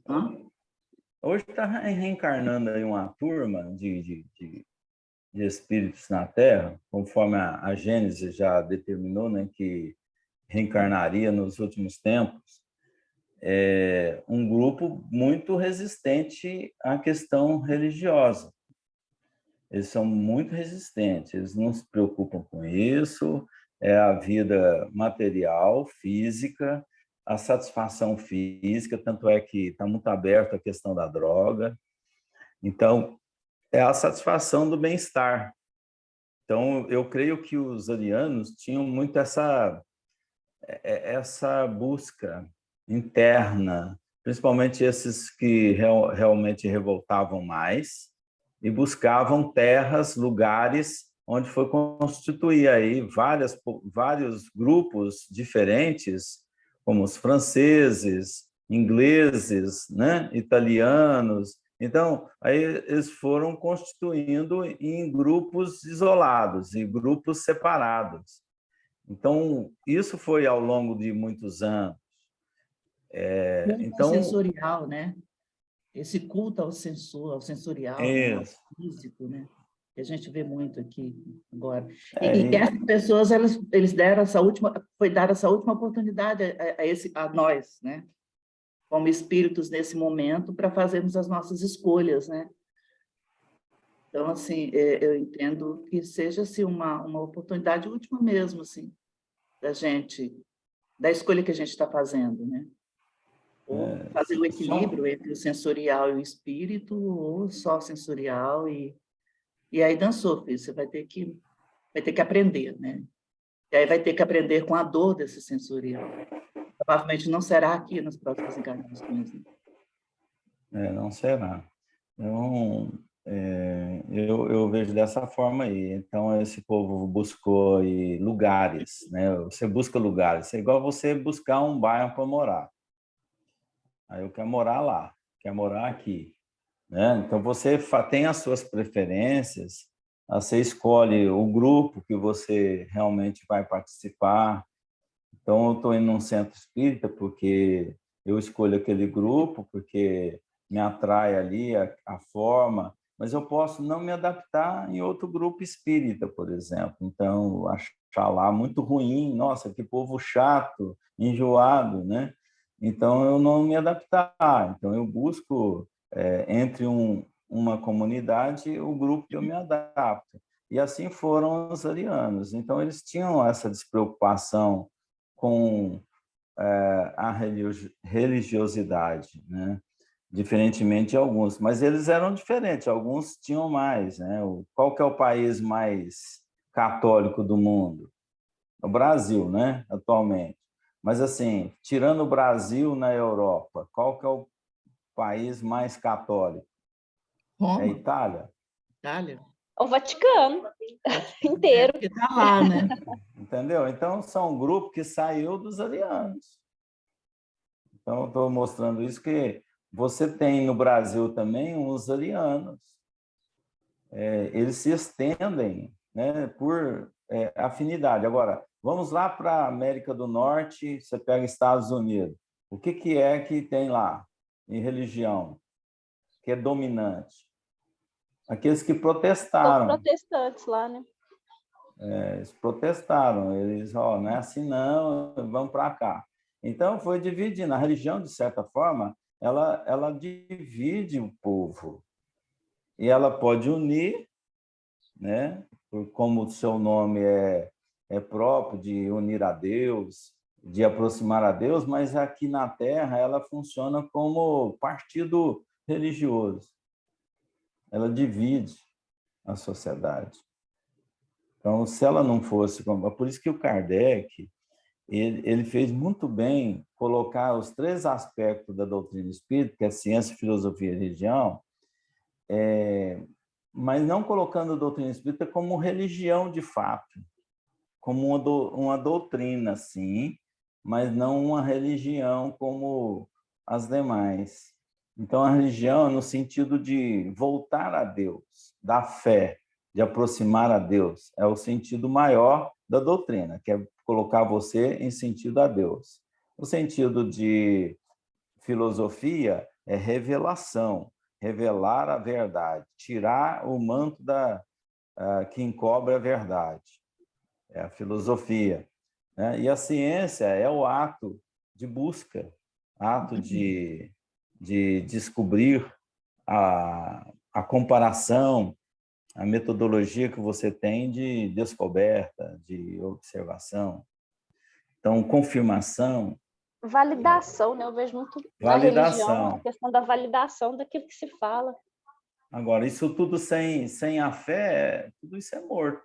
Hã? hoje está reencarnando aí uma turma de espíritos na Terra, conforme a Gênesis já determinou, né, que reencarnaria nos últimos tempos, um grupo muito resistente à questão religiosa. Eles são muito resistentes, eles não se preocupam com isso, é a vida material, física, a satisfação física, tanto é que está muito aberto a questão da droga. Então, é a satisfação do bem-estar. Então, eu creio que os arianos tinham muito essa busca interna, principalmente esses que realmente revoltavam mais e buscavam terras, lugares onde foi constituir aí vários grupos diferentes, como os franceses, ingleses, né, italianos. Então, aí eles foram constituindo em grupos isolados, em grupos separados. Então, isso foi ao longo de muitos anos. Então, sensorial, né? Esse culto ao sensorial, né? Ao físico, né? Que a gente vê muito aqui agora. E essas pessoas, eles deram foi dar essa última oportunidade a nós, né? Como espíritos nesse momento, para fazermos as nossas escolhas, né? Então, assim, eu entendo que seja assim, uma oportunidade última mesmo, assim, da escolha que a gente está fazendo, né? Ou fazer o equilíbrio entre o sensorial e o espírito, ou só sensorial e aí dançou, filho, você vai ter que aprender, né? E aí vai ter que aprender com a dor desse sensorial. Provavelmente não será aqui nas próximas encarnações. Né? Não será. Então, eu vejo dessa forma aí. Então, esse povo buscou aí lugares, né? Você busca lugares. É igual você buscar um bairro para morar. Aí eu quero morar lá, quero morar aqui, né? Então, você tem as suas preferências, você escolhe o grupo que você realmente vai participar. Então, eu estou indo num centro espírita porque eu escolho aquele grupo, porque me atrai ali a forma, mas eu posso não me adaptar em outro grupo espírita, por exemplo. Então, achar lá muito ruim, nossa, que povo chato, enjoado, né? Então, eu não me adaptar. Então, eu busco, entre uma comunidade, o grupo que eu me adapto. E assim foram os arianos. Então, eles tinham essa despreocupação com a religiosidade, né? Diferentemente de alguns, mas eles eram diferentes, alguns tinham mais, né? Qual que é o país mais católico do mundo? O Brasil, né? Atualmente. Mas assim, tirando o Brasil na Europa, qual que é o país mais católico? Roma? É Itália? Itália? O Vaticano inteiro. Porque está lá, né? Entendeu? Então, são um grupo que saiu dos arianos. Então, estou mostrando isso, que você tem no Brasil também os arianos. Eles se estendem, né, por afinidade. Agora, vamos lá para a América do Norte, você pega Estados Unidos. O que é que tem lá em religião, que é dominante? Aqueles que protestaram. São protestantes lá, né? Eles protestaram, eles, não é assim não, vamos para cá. Então, foi dividindo. A religião, de certa forma, ela divide o povo. E ela pode unir, né? Como o seu nome é próprio, de unir a Deus, de aproximar a Deus, mas aqui na Terra ela funciona como partido religioso. Ela divide a sociedade. Então, se ela não fosse... Por isso que o Kardec ele fez muito bem colocar os 3 aspectos da doutrina espírita, que é ciência, filosofia e religião, mas não colocando a doutrina espírita como religião de fato, como uma doutrina, sim, mas não uma religião como as demais. Então, a religião é no sentido de voltar a Deus, da fé, de aproximar a Deus, é o sentido maior da doutrina, que é colocar você em sentido a Deus. O sentido de filosofia é revelação, revelar a verdade, tirar o manto que encobre a verdade. É a filosofia, né? E a ciência é o ato de busca, ato de descobrir a comparação, a metodologia que você tem de descoberta, de observação. Então, confirmação. Validação, né? Eu vejo muito na Validação. religião a questão da validação daquilo que se fala. Agora, isso tudo sem a fé, tudo isso é morto.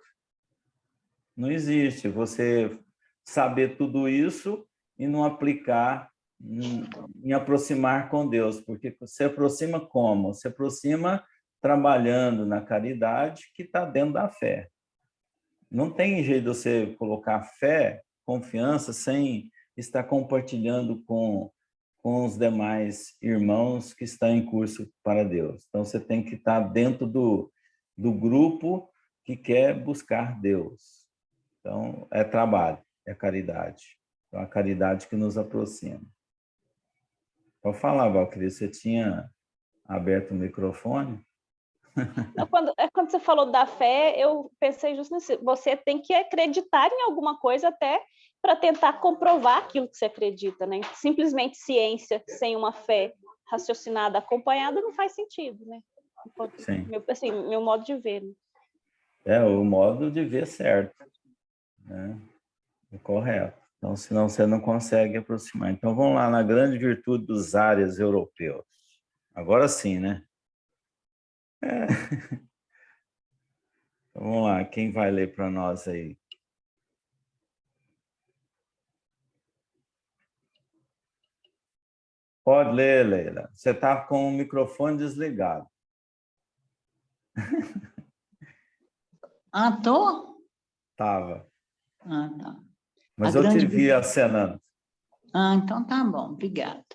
Não existe você saber tudo isso e não aplicar em aproximar com Deus, porque você aproxima como? Você aproxima trabalhando na caridade que está dentro da fé. Não tem jeito de você colocar fé, confiança, sem estar compartilhando com os demais irmãos que estão em curso para Deus. Então, você tem que estar dentro do grupo que quer buscar Deus. Então, é trabalho, é caridade. Então, a caridade que nos aproxima. Pode falar, Valquíria, você tinha aberto o microfone? Quando você falou da fé, eu pensei justo nisso. Você tem que acreditar em alguma coisa até para tentar comprovar aquilo que você acredita, né? Simplesmente ciência sem uma fé raciocinada, acompanhada, não faz sentido, né? Sim. Meu modo de ver. Né? É o modo de ver certo, né? É correto. Então, senão você não consegue aproximar. Então, vamos lá na grande virtude dos áreas europeus. Agora sim, né? Então, vamos lá, quem vai ler para nós aí? Pode ler, Leila. Você está com o microfone desligado. Ah, tô? Estava. Ah, tá. Mas eu te vi acenando. Ah, então tá bom, obrigada.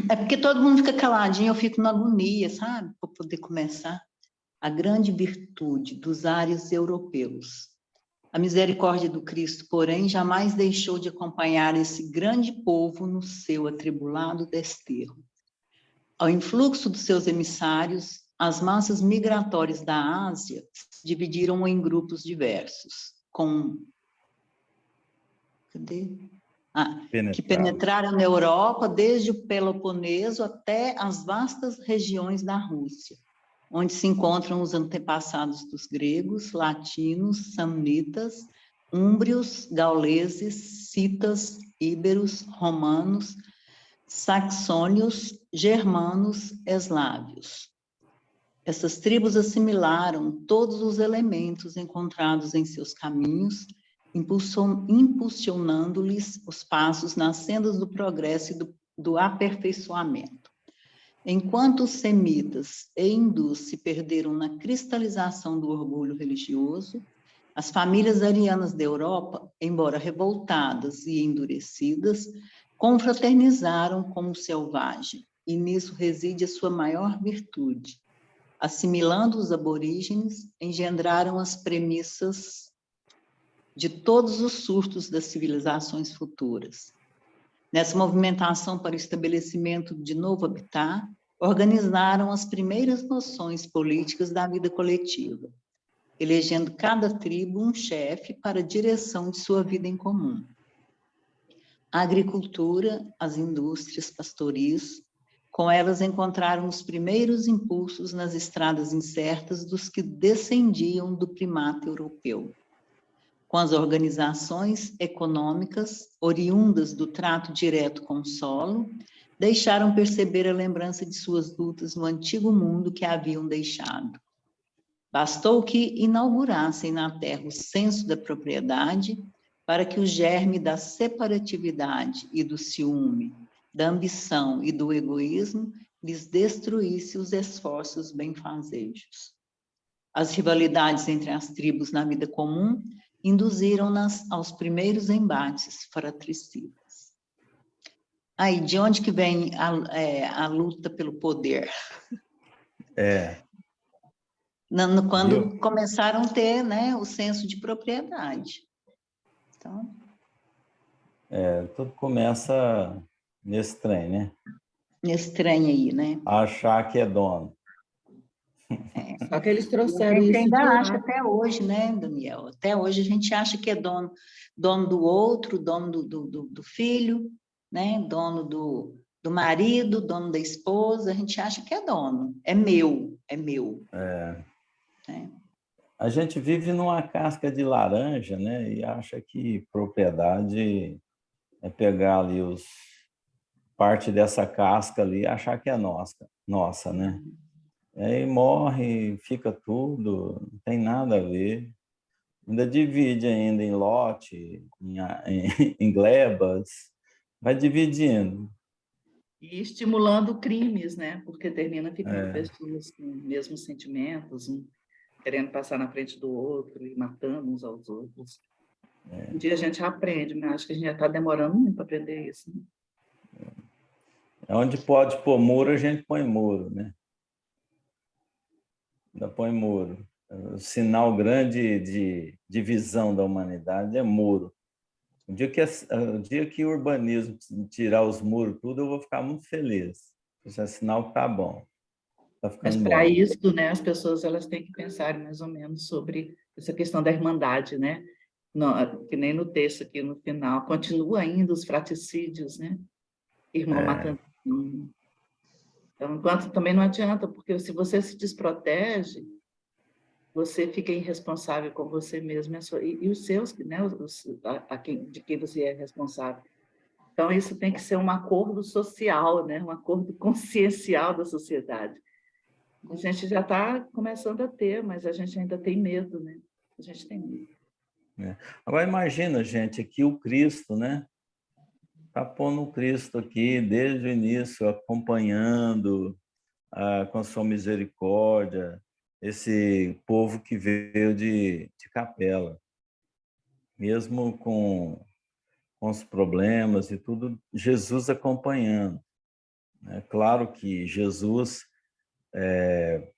É porque todo mundo fica caladinho, eu fico na agonia, sabe? Para poder começar. A grande virtude dos ares europeus. A misericórdia do Cristo, porém, jamais deixou de acompanhar esse grande povo no seu atribulado desterro. Ao influxo dos seus emissários, as massas migratórias da Ásia se dividiram em grupos diversos, que penetraram na Europa desde o Peloponeso até as vastas regiões da Rússia, onde se encontram os antepassados dos gregos, latinos, samnitas, úmbrios, gauleses, citas, íberos, romanos, saxônios, germanos, eslávios. Essas tribos assimilaram todos os elementos encontrados em seus caminhos, impulsionando-lhes os passos nas sendas do progresso e do aperfeiçoamento. Enquanto os semitas e hindus se perderam na cristalização do orgulho religioso, as famílias arianas da Europa, embora revoltadas e endurecidas, confraternizaram com o selvagem, e nisso reside a sua maior virtude. Assimilando os aborígenes, engendraram as premissas de todos os surtos das civilizações futuras. Nessa movimentação para o estabelecimento de novo habitat, organizaram as primeiras noções políticas da vida coletiva, elegendo cada tribo um chefe para a direção de sua vida em comum. A agricultura, as indústrias pastoris, com elas encontraram os primeiros impulsos nas estradas incertas dos que descendiam do primata europeu. Com as organizações econômicas, oriundas do trato direto com o solo, deixaram perceber a lembrança de suas lutas no antigo mundo que haviam deixado. Bastou que inaugurassem na terra o senso da propriedade para que o germe da separatividade e do ciúme, da ambição e do egoísmo lhes destruísse os esforços benfazejos. As rivalidades entre as tribos na vida comum induziram-nas aos primeiros embates fratricidas. Aí, de onde que vem a luta pelo poder? Quando começaram a ter, né, o senso de propriedade. Então... tudo começa nesse trem, né? Nesse trem aí, né? Achar que é dono. Só que eles trouxeram isso. A gente ainda acha até hoje, né, Daniel? Até hoje a gente acha que é dono do outro, dono do filho, né? Dono do marido, dono da esposa. A gente acha que é dono. É meu, é meu. A gente vive numa casca de laranja, né? E acha que propriedade é pegar ali parte dessa casca ali e achar que é nossa, né? Aí morre, fica tudo, não tem nada a ver. Ainda divide ainda em lote, em glebas, vai dividindo. E estimulando crimes, né? Porque termina ficando pessoas com os mesmos sentimentos, querendo passar na frente do outro e matando uns aos outros. Um dia a gente aprende, mas acho que a gente já está demorando muito para aprender isso. Né? Onde pode pôr muro, a gente põe muro, né? Ainda põe muro. O sinal grande de divisão da humanidade é muro. O dia que o urbanismo tirar os muros tudo, eu vou ficar muito feliz. Isso é sinal que está bom. Tá ficando Mas para bom. isso, né, as pessoas elas têm que pensar mais ou menos sobre essa questão da irmandade, né? Não, que nem no texto aqui no final, continua ainda os fratricídios, né? Irmão matando. Então, enquanto também não adianta, porque se você se desprotege, você fica irresponsável com você mesmo e os seus, né, de quem você é responsável. Então, isso tem que ser um acordo social, né, um acordo consciencial da sociedade. A gente já está começando a ter, mas a gente ainda tem medo, né? A gente tem medo. Agora, imagina, gente, aqui o Cristo, né? Está pondo o Cristo aqui desde o início, acompanhando com a sua misericórdia esse povo que veio de Capela. Mesmo com os problemas e tudo, Jesus acompanhando. É claro que Jesus,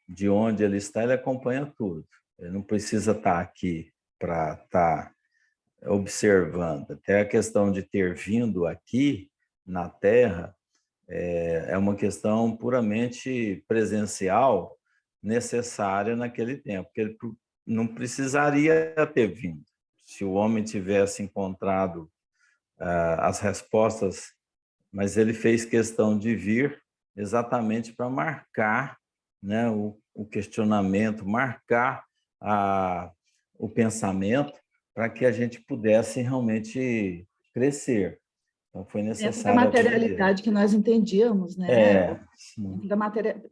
de onde ele está, ele acompanha tudo. Ele não precisa estar aqui para estar observando. Até a questão de ter vindo aqui na Terra é uma questão puramente presencial necessária naquele tempo, porque ele não precisaria ter vindo. Se o homem tivesse encontrado as respostas, mas ele fez questão de vir exatamente para marcar, né, o questionamento, marcar o pensamento para que a gente pudesse realmente crescer. Então, foi necessário... Dentro da materialidade que nós entendíamos, né?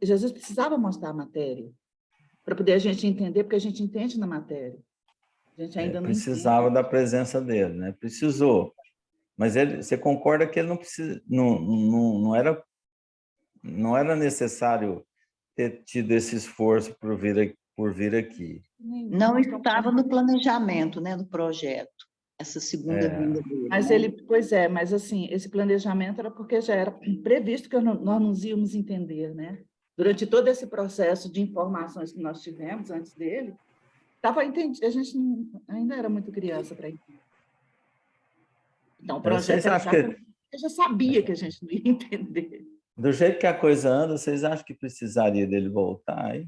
Jesus precisava mostrar a matéria para poder a gente entender, porque a gente entende na matéria. A gente ainda não precisava entende. da presença dele, né? Precisou. Mas você concorda que ele não era não era necessário ter tido esse esforço por vir aqui. Não estava no planejamento, né, do projeto, essa segunda vinda dele. Mas né? pois é, mas assim, esse planejamento era porque já era previsto que nós nos íamos entender, né? Durante todo esse processo de informações que nós tivemos antes dele, estava entendido, a gente ainda era muito criança para entender. Então, o projeto eu já sabia que a gente não ia entender. Do jeito que a coisa anda, vocês acham que precisaria dele voltar aí?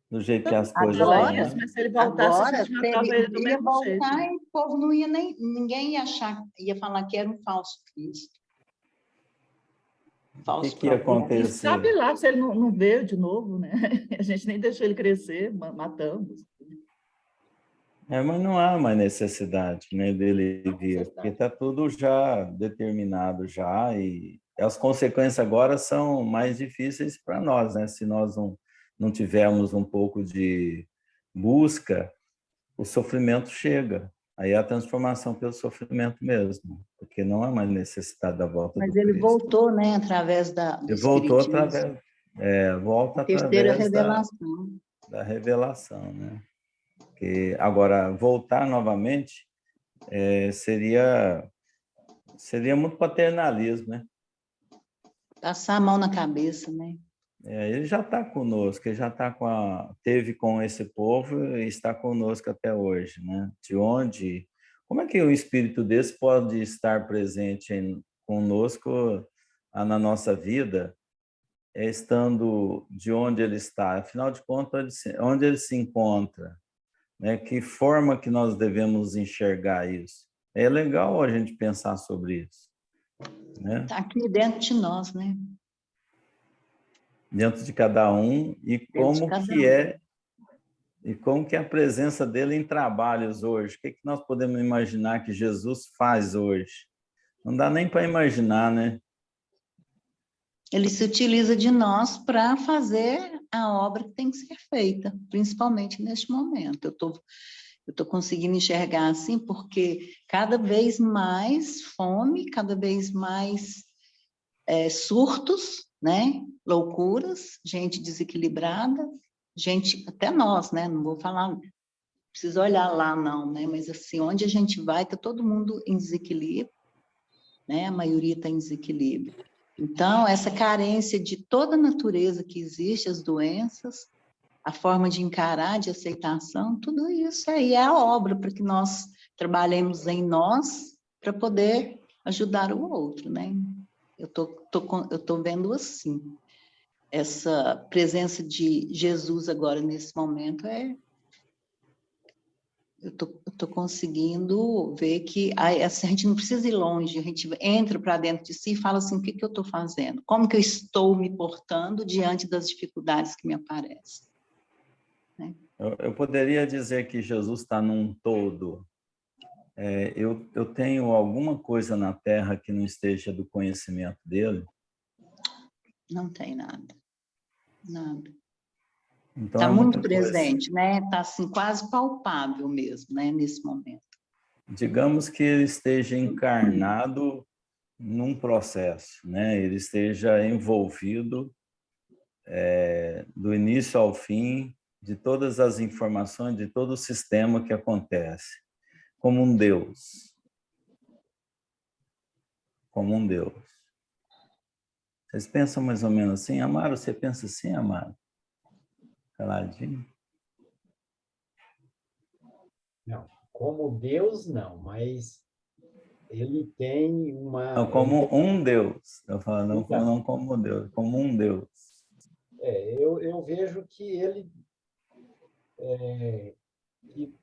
Do jeito que as coisas Agora, estão. Mas se ele voltasse, a gente matava ele do ia mesmo voltar jeito. e o povo não ia ninguém ia achar, ia falar que era um falso Cristo. O que ia acontecer? Sabe lá se ele não veio de novo, né? A gente nem deixou ele crescer, matamos. Mas não há mais necessidade, né, dele vir, porque está tudo já determinado já, e as consequências agora são mais difíceis para nós, né? Se nós não tivermos um pouco de busca, o sofrimento chega. Aí é a transformação pelo sofrimento mesmo, porque não há mais necessidade da volta do Cristo. Mas ele voltou, né, através do Ele voltou Espiritismo. volta Terceira através revelação. da revelação, né? Porque agora voltar novamente seria muito paternalismo, né? Passar a mão na cabeça, né? Ele já está conosco, ele já teve com esse povo e está conosco até hoje, né? Como é que um espírito desse pode estar presente conosco na nossa vida, estando de onde ele está? Afinal de contas, onde ele se encontra? Né? Que forma que nós devemos enxergar isso? É legal a gente pensar sobre isso. Né? Está aqui dentro de nós, né? Dentro de cada um, e como que é a presença dele em trabalhos hoje. O que nós podemos imaginar que Jesus faz hoje? Não dá nem para imaginar, né? Ele se utiliza de nós para fazer a obra que tem que ser feita, principalmente neste momento. Eu tô conseguindo enxergar assim, porque cada vez mais fome, cada vez mais surtos, né? Loucuras, gente desequilibrada, gente, até nós, né? Não vou falar, não preciso olhar lá, não, né? Mas assim, onde a gente vai, está todo mundo em desequilíbrio, né? A maioria está em desequilíbrio. Então, essa carência de toda a natureza que existe, as doenças, a forma de encarar, de aceitação, tudo isso aí é a obra para que nós trabalhemos em nós para poder ajudar o outro, né? Eu tô vendo assim, essa presença de Jesus agora nesse momento eu tô conseguindo ver que a gente não precisa ir longe, a gente entra para dentro de si e fala assim, o que eu estou fazendo? Como que eu estou me portando diante das dificuldades que me aparecem? Né? Eu poderia dizer que Jesus está num todo. Eu tenho alguma coisa na Terra que não esteja do conhecimento dele? Não tem nada. Nada. Então, está muito presente, né? Está assim, quase palpável mesmo, né? Nesse momento. Digamos que ele esteja encarnado num processo, né? Ele esteja envolvido do início ao fim de todas as informações, de todo o sistema que acontece, como um Deus. Como um Deus. Vocês pensam mais ou menos assim? Amaro, você pensa assim, Amaro? Caladinho? Não, como Deus não, mas ele tem uma... Não, como um Deus. Estou falando, Então, não como Deus, como um Deus. Eu vejo que ele, que,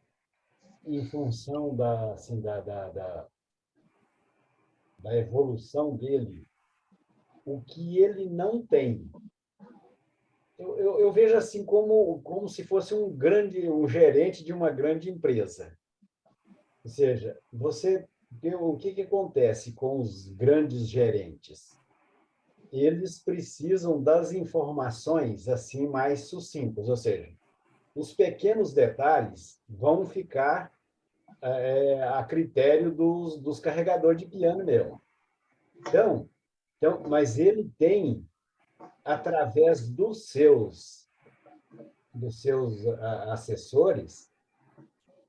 em função assim, da evolução dele, o que ele não tem, eu vejo assim como se fosse um gerente de uma grande empresa. Ou seja, o que acontece com os grandes gerentes? Eles precisam das informações assim mais sucintas, ou seja, os pequenos detalhes vão ficar a critério dos carregadores de piano mesmo. Então, mas ele tem, através dos seus assessores,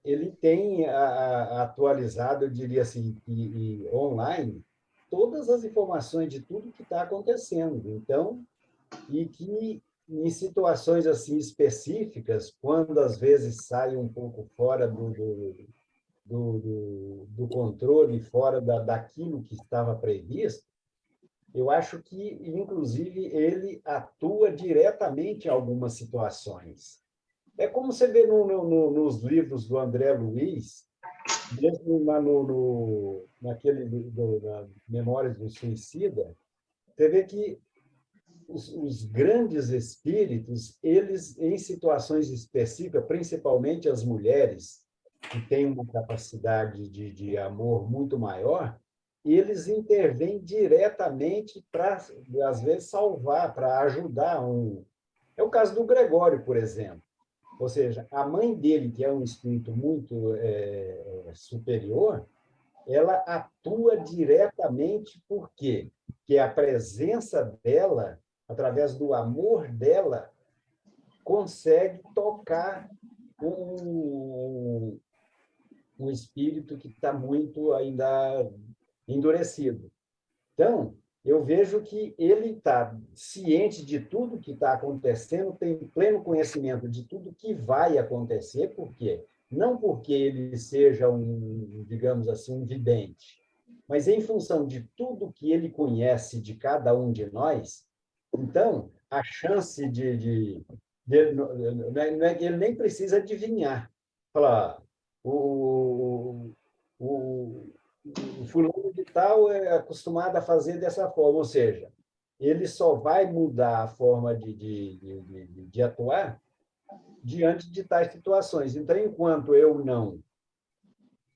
ele tem atualizado, eu diria assim, e online, todas as informações de tudo que está acontecendo. Então, e que em situações assim específicas, quando às vezes sai um pouco fora do controle, fora daquilo que estava previsto, eu acho que, inclusive, ele atua diretamente em algumas situações. É como você vê nos livros do André Luiz, mesmo lá naquele da Memórias do Suicida, você vê que os grandes espíritos, eles, em situações específicas, principalmente as mulheres, que têm uma capacidade de amor muito maior, eles intervêm diretamente para, às vezes, salvar, para ajudar um. É o caso do Gregório, por exemplo. Ou seja, a mãe dele, que é um espírito muito superior, ela atua diretamente por quê? Porque a presença dela, através do amor dela, consegue tocar um espírito que está muito ainda endurecido. Então, eu vejo que ele está ciente de tudo que está acontecendo, tem pleno conhecimento de tudo que vai acontecer, por quê? Não porque ele seja digamos assim, um vidente, mas em função de tudo que ele conhece de cada um de nós, então, a chance ele nem precisa adivinhar. Falar, o, o fulano de tal é acostumado a fazer dessa forma, ou seja, ele só vai mudar a forma de atuar diante de tais situações. Então, enquanto eu não,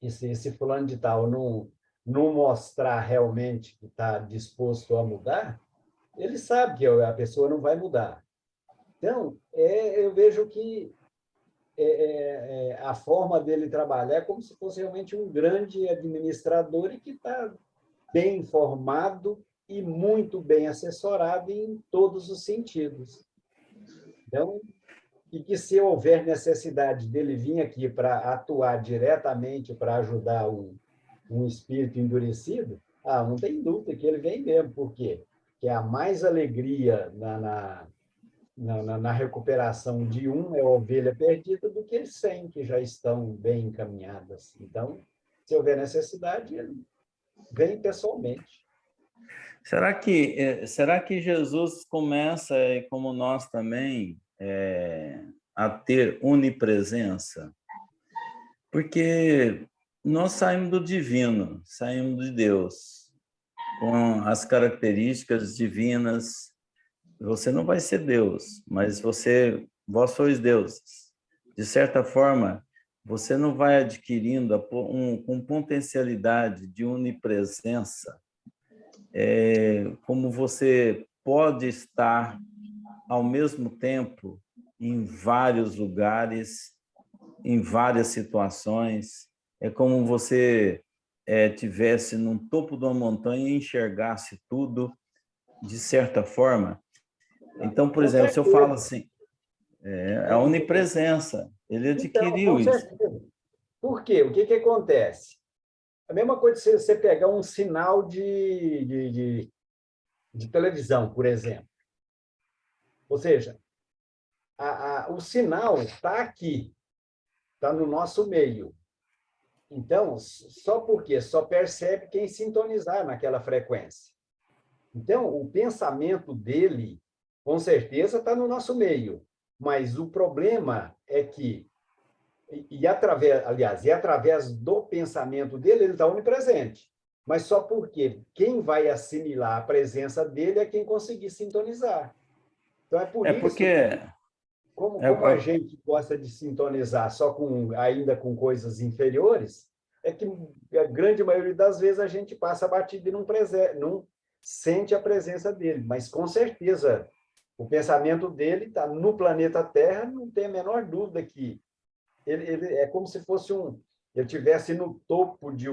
esse fulano de tal não mostrar realmente que está disposto a mudar, ele sabe que a pessoa não vai mudar. Então, eu vejo que a forma dele trabalhar é como se fosse realmente um grande administrador e que está bem informado e muito bem assessorado em todos os sentidos. Então, e que se houver necessidade dele vir aqui para atuar diretamente para ajudar um espírito endurecido, não tem dúvida que ele vem mesmo. Por quê? Porque há mais alegria na recuperação de um é a ovelha perdida do que 100 que já estão bem encaminhadas. Então, se houver necessidade, ele vem pessoalmente. Será que Jesus começa, como nós também, a ter onipresença? Porque nós saímos do divino, saímos de Deus, com as características divinas. Você não vai ser Deus, mas vós sois deuses. De certa forma, você não vai adquirindo com potencialidade de onipresença, como você pode estar ao mesmo tempo em vários lugares, em várias situações. É como você tivesse no topo de uma montanha e enxergasse tudo de certa forma. Então, por exemplo, se eu falo assim, a onipresença, ele adquiriu isso. Por quê? O que acontece? A mesma coisa se você pegar um sinal de televisão, por exemplo. Ou seja, o sinal está aqui, está no nosso meio. Então, só porque só percebe quem sintonizar naquela frequência. Então, o pensamento dele, com certeza, está no nosso meio. Mas o problema é que, através do pensamento dele, ele está onipresente. Mas só porque quem vai assimilar a presença dele é quem conseguir sintonizar. Então, é por isso porque... Como a gente gosta de sintonizar só ainda com coisas inferiores, é que a grande maioria das vezes a gente passa batido e não sente a presença dele. Mas, com certeza, o pensamento dele está no planeta Terra, não tem a menor dúvida que ele é como se fosse ele estivesse no topo de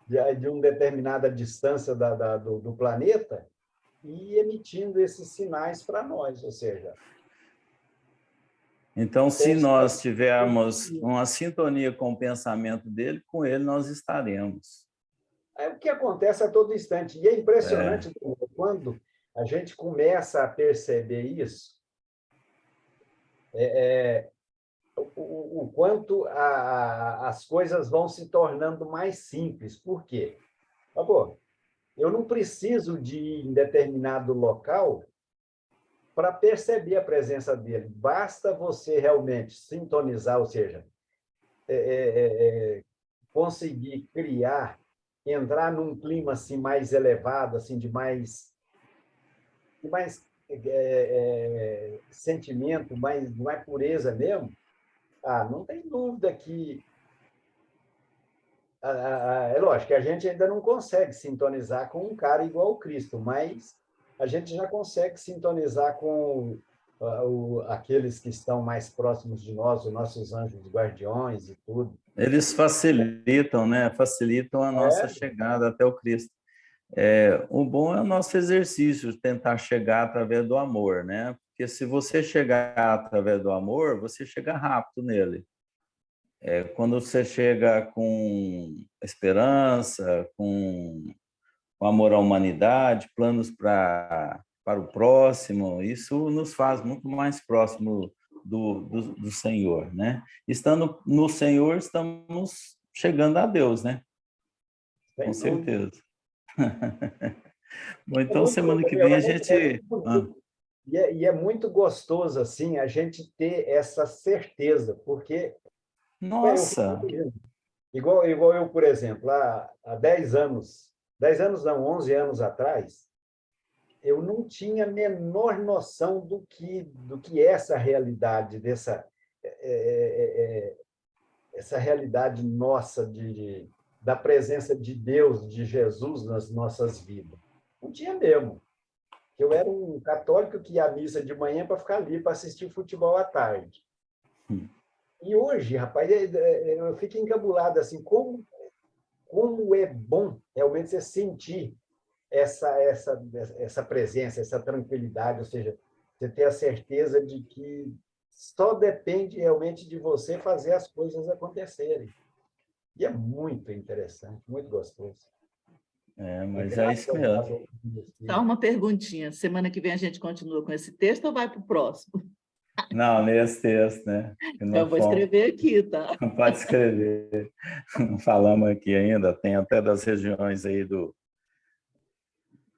de uma determinada distância do planeta e emitindo esses sinais para nós, ou seja... Então, se nós tivermos uma sintonia com o pensamento dele, com ele nós estaremos. É o que acontece a todo instante. E é impressionante quando a gente começa a perceber isso, o quanto as coisas vão se tornando mais simples. Por quê? Eu não preciso de ir em determinado local para perceber a presença dele. Basta você realmente sintonizar, ou seja, conseguir criar, entrar num clima assim mais elevado, assim de mais sentimento, mais pureza mesmo. Não tem dúvida que é lógico que a gente ainda não consegue sintonizar com um cara igual o Cristo, mas a gente já consegue sintonizar com aqueles que estão mais próximos de nós, os nossos anjos guardiões e tudo. Eles facilitam, né? Facilitam a nossa chegada até o Cristo. O bom é o nosso exercício, tentar chegar através do amor, né? Porque se você chegar através do amor, você chega rápido nele. Quando você chega com esperança, com amor à humanidade, planos para o próximo, isso nos faz muito mais próximo do Senhor, né? Estando no Senhor, estamos chegando a Deus, né? Com certeza. Bom, então, semana que vem a gente... E é muito gostoso, assim, a gente ter essa certeza, porque... Nossa! Igual eu, por exemplo, há 10 anos não, 11 anos atrás, eu não tinha a menor noção do que é essa realidade, essa realidade nossa da presença de Deus, de Jesus nas nossas vidas. Não tinha mesmo. Eu era um católico que ia à missa de manhã para ficar ali, para assistir futebol à tarde. E hoje, rapaz, eu fico encabulado, assim, como é bom realmente você sentir essa presença, essa tranquilidade, ou seja, você ter a certeza de que só depende realmente de você fazer as coisas acontecerem. E é muito interessante, muito gostoso. Mas é isso mesmo. Só uma perguntinha. Semana que vem a gente continua com esse texto ou vai para o próximo? Não, nesse texto, né? Eu vou escrever aqui, tá? Pode escrever. Não falamos aqui ainda, tem até das regiões aí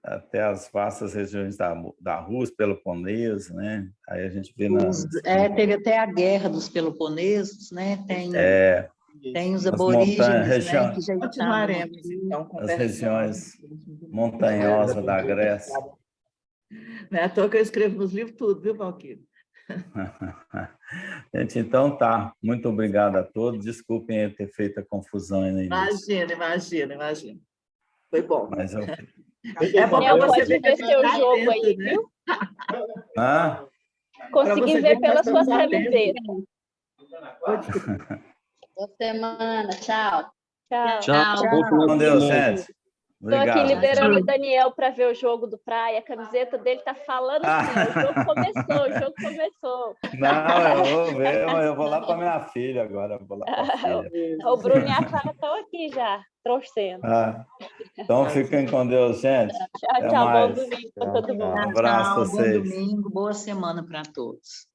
até as vastas regiões da Rússia, Peloponeso, né? Aí a gente vê teve até a guerra dos Peloponesos, né? Tem os aborígenes, né? Que já continuaremos, então, as regiões montanhosas da Grécia. Não é à toa que eu escrevo nos livros tudo, viu, Valquírio? Gente, então tá. Muito obrigado a todos. Desculpem eu ter feito a confusão aí no início. Imagina. Foi bom. Mas eu... pode ver seu jogo aí, né? Viu? Consegui ver pelas suas camisetas. Boa semana. Tchau. Com Deus, gente. Estou aqui liberando o Daniel para ver o jogo do Praia. A camiseta dele está falando assim, o jogo começou. Não, eu vou ver, eu vou lá com a minha filha agora. O Bruno e a Clara estão aqui já, torcendo. Então fiquem com Deus, gente. Tchau, bom domingo para todo mundo. Um abraço a vocês. Bom domingo, boa semana para todos.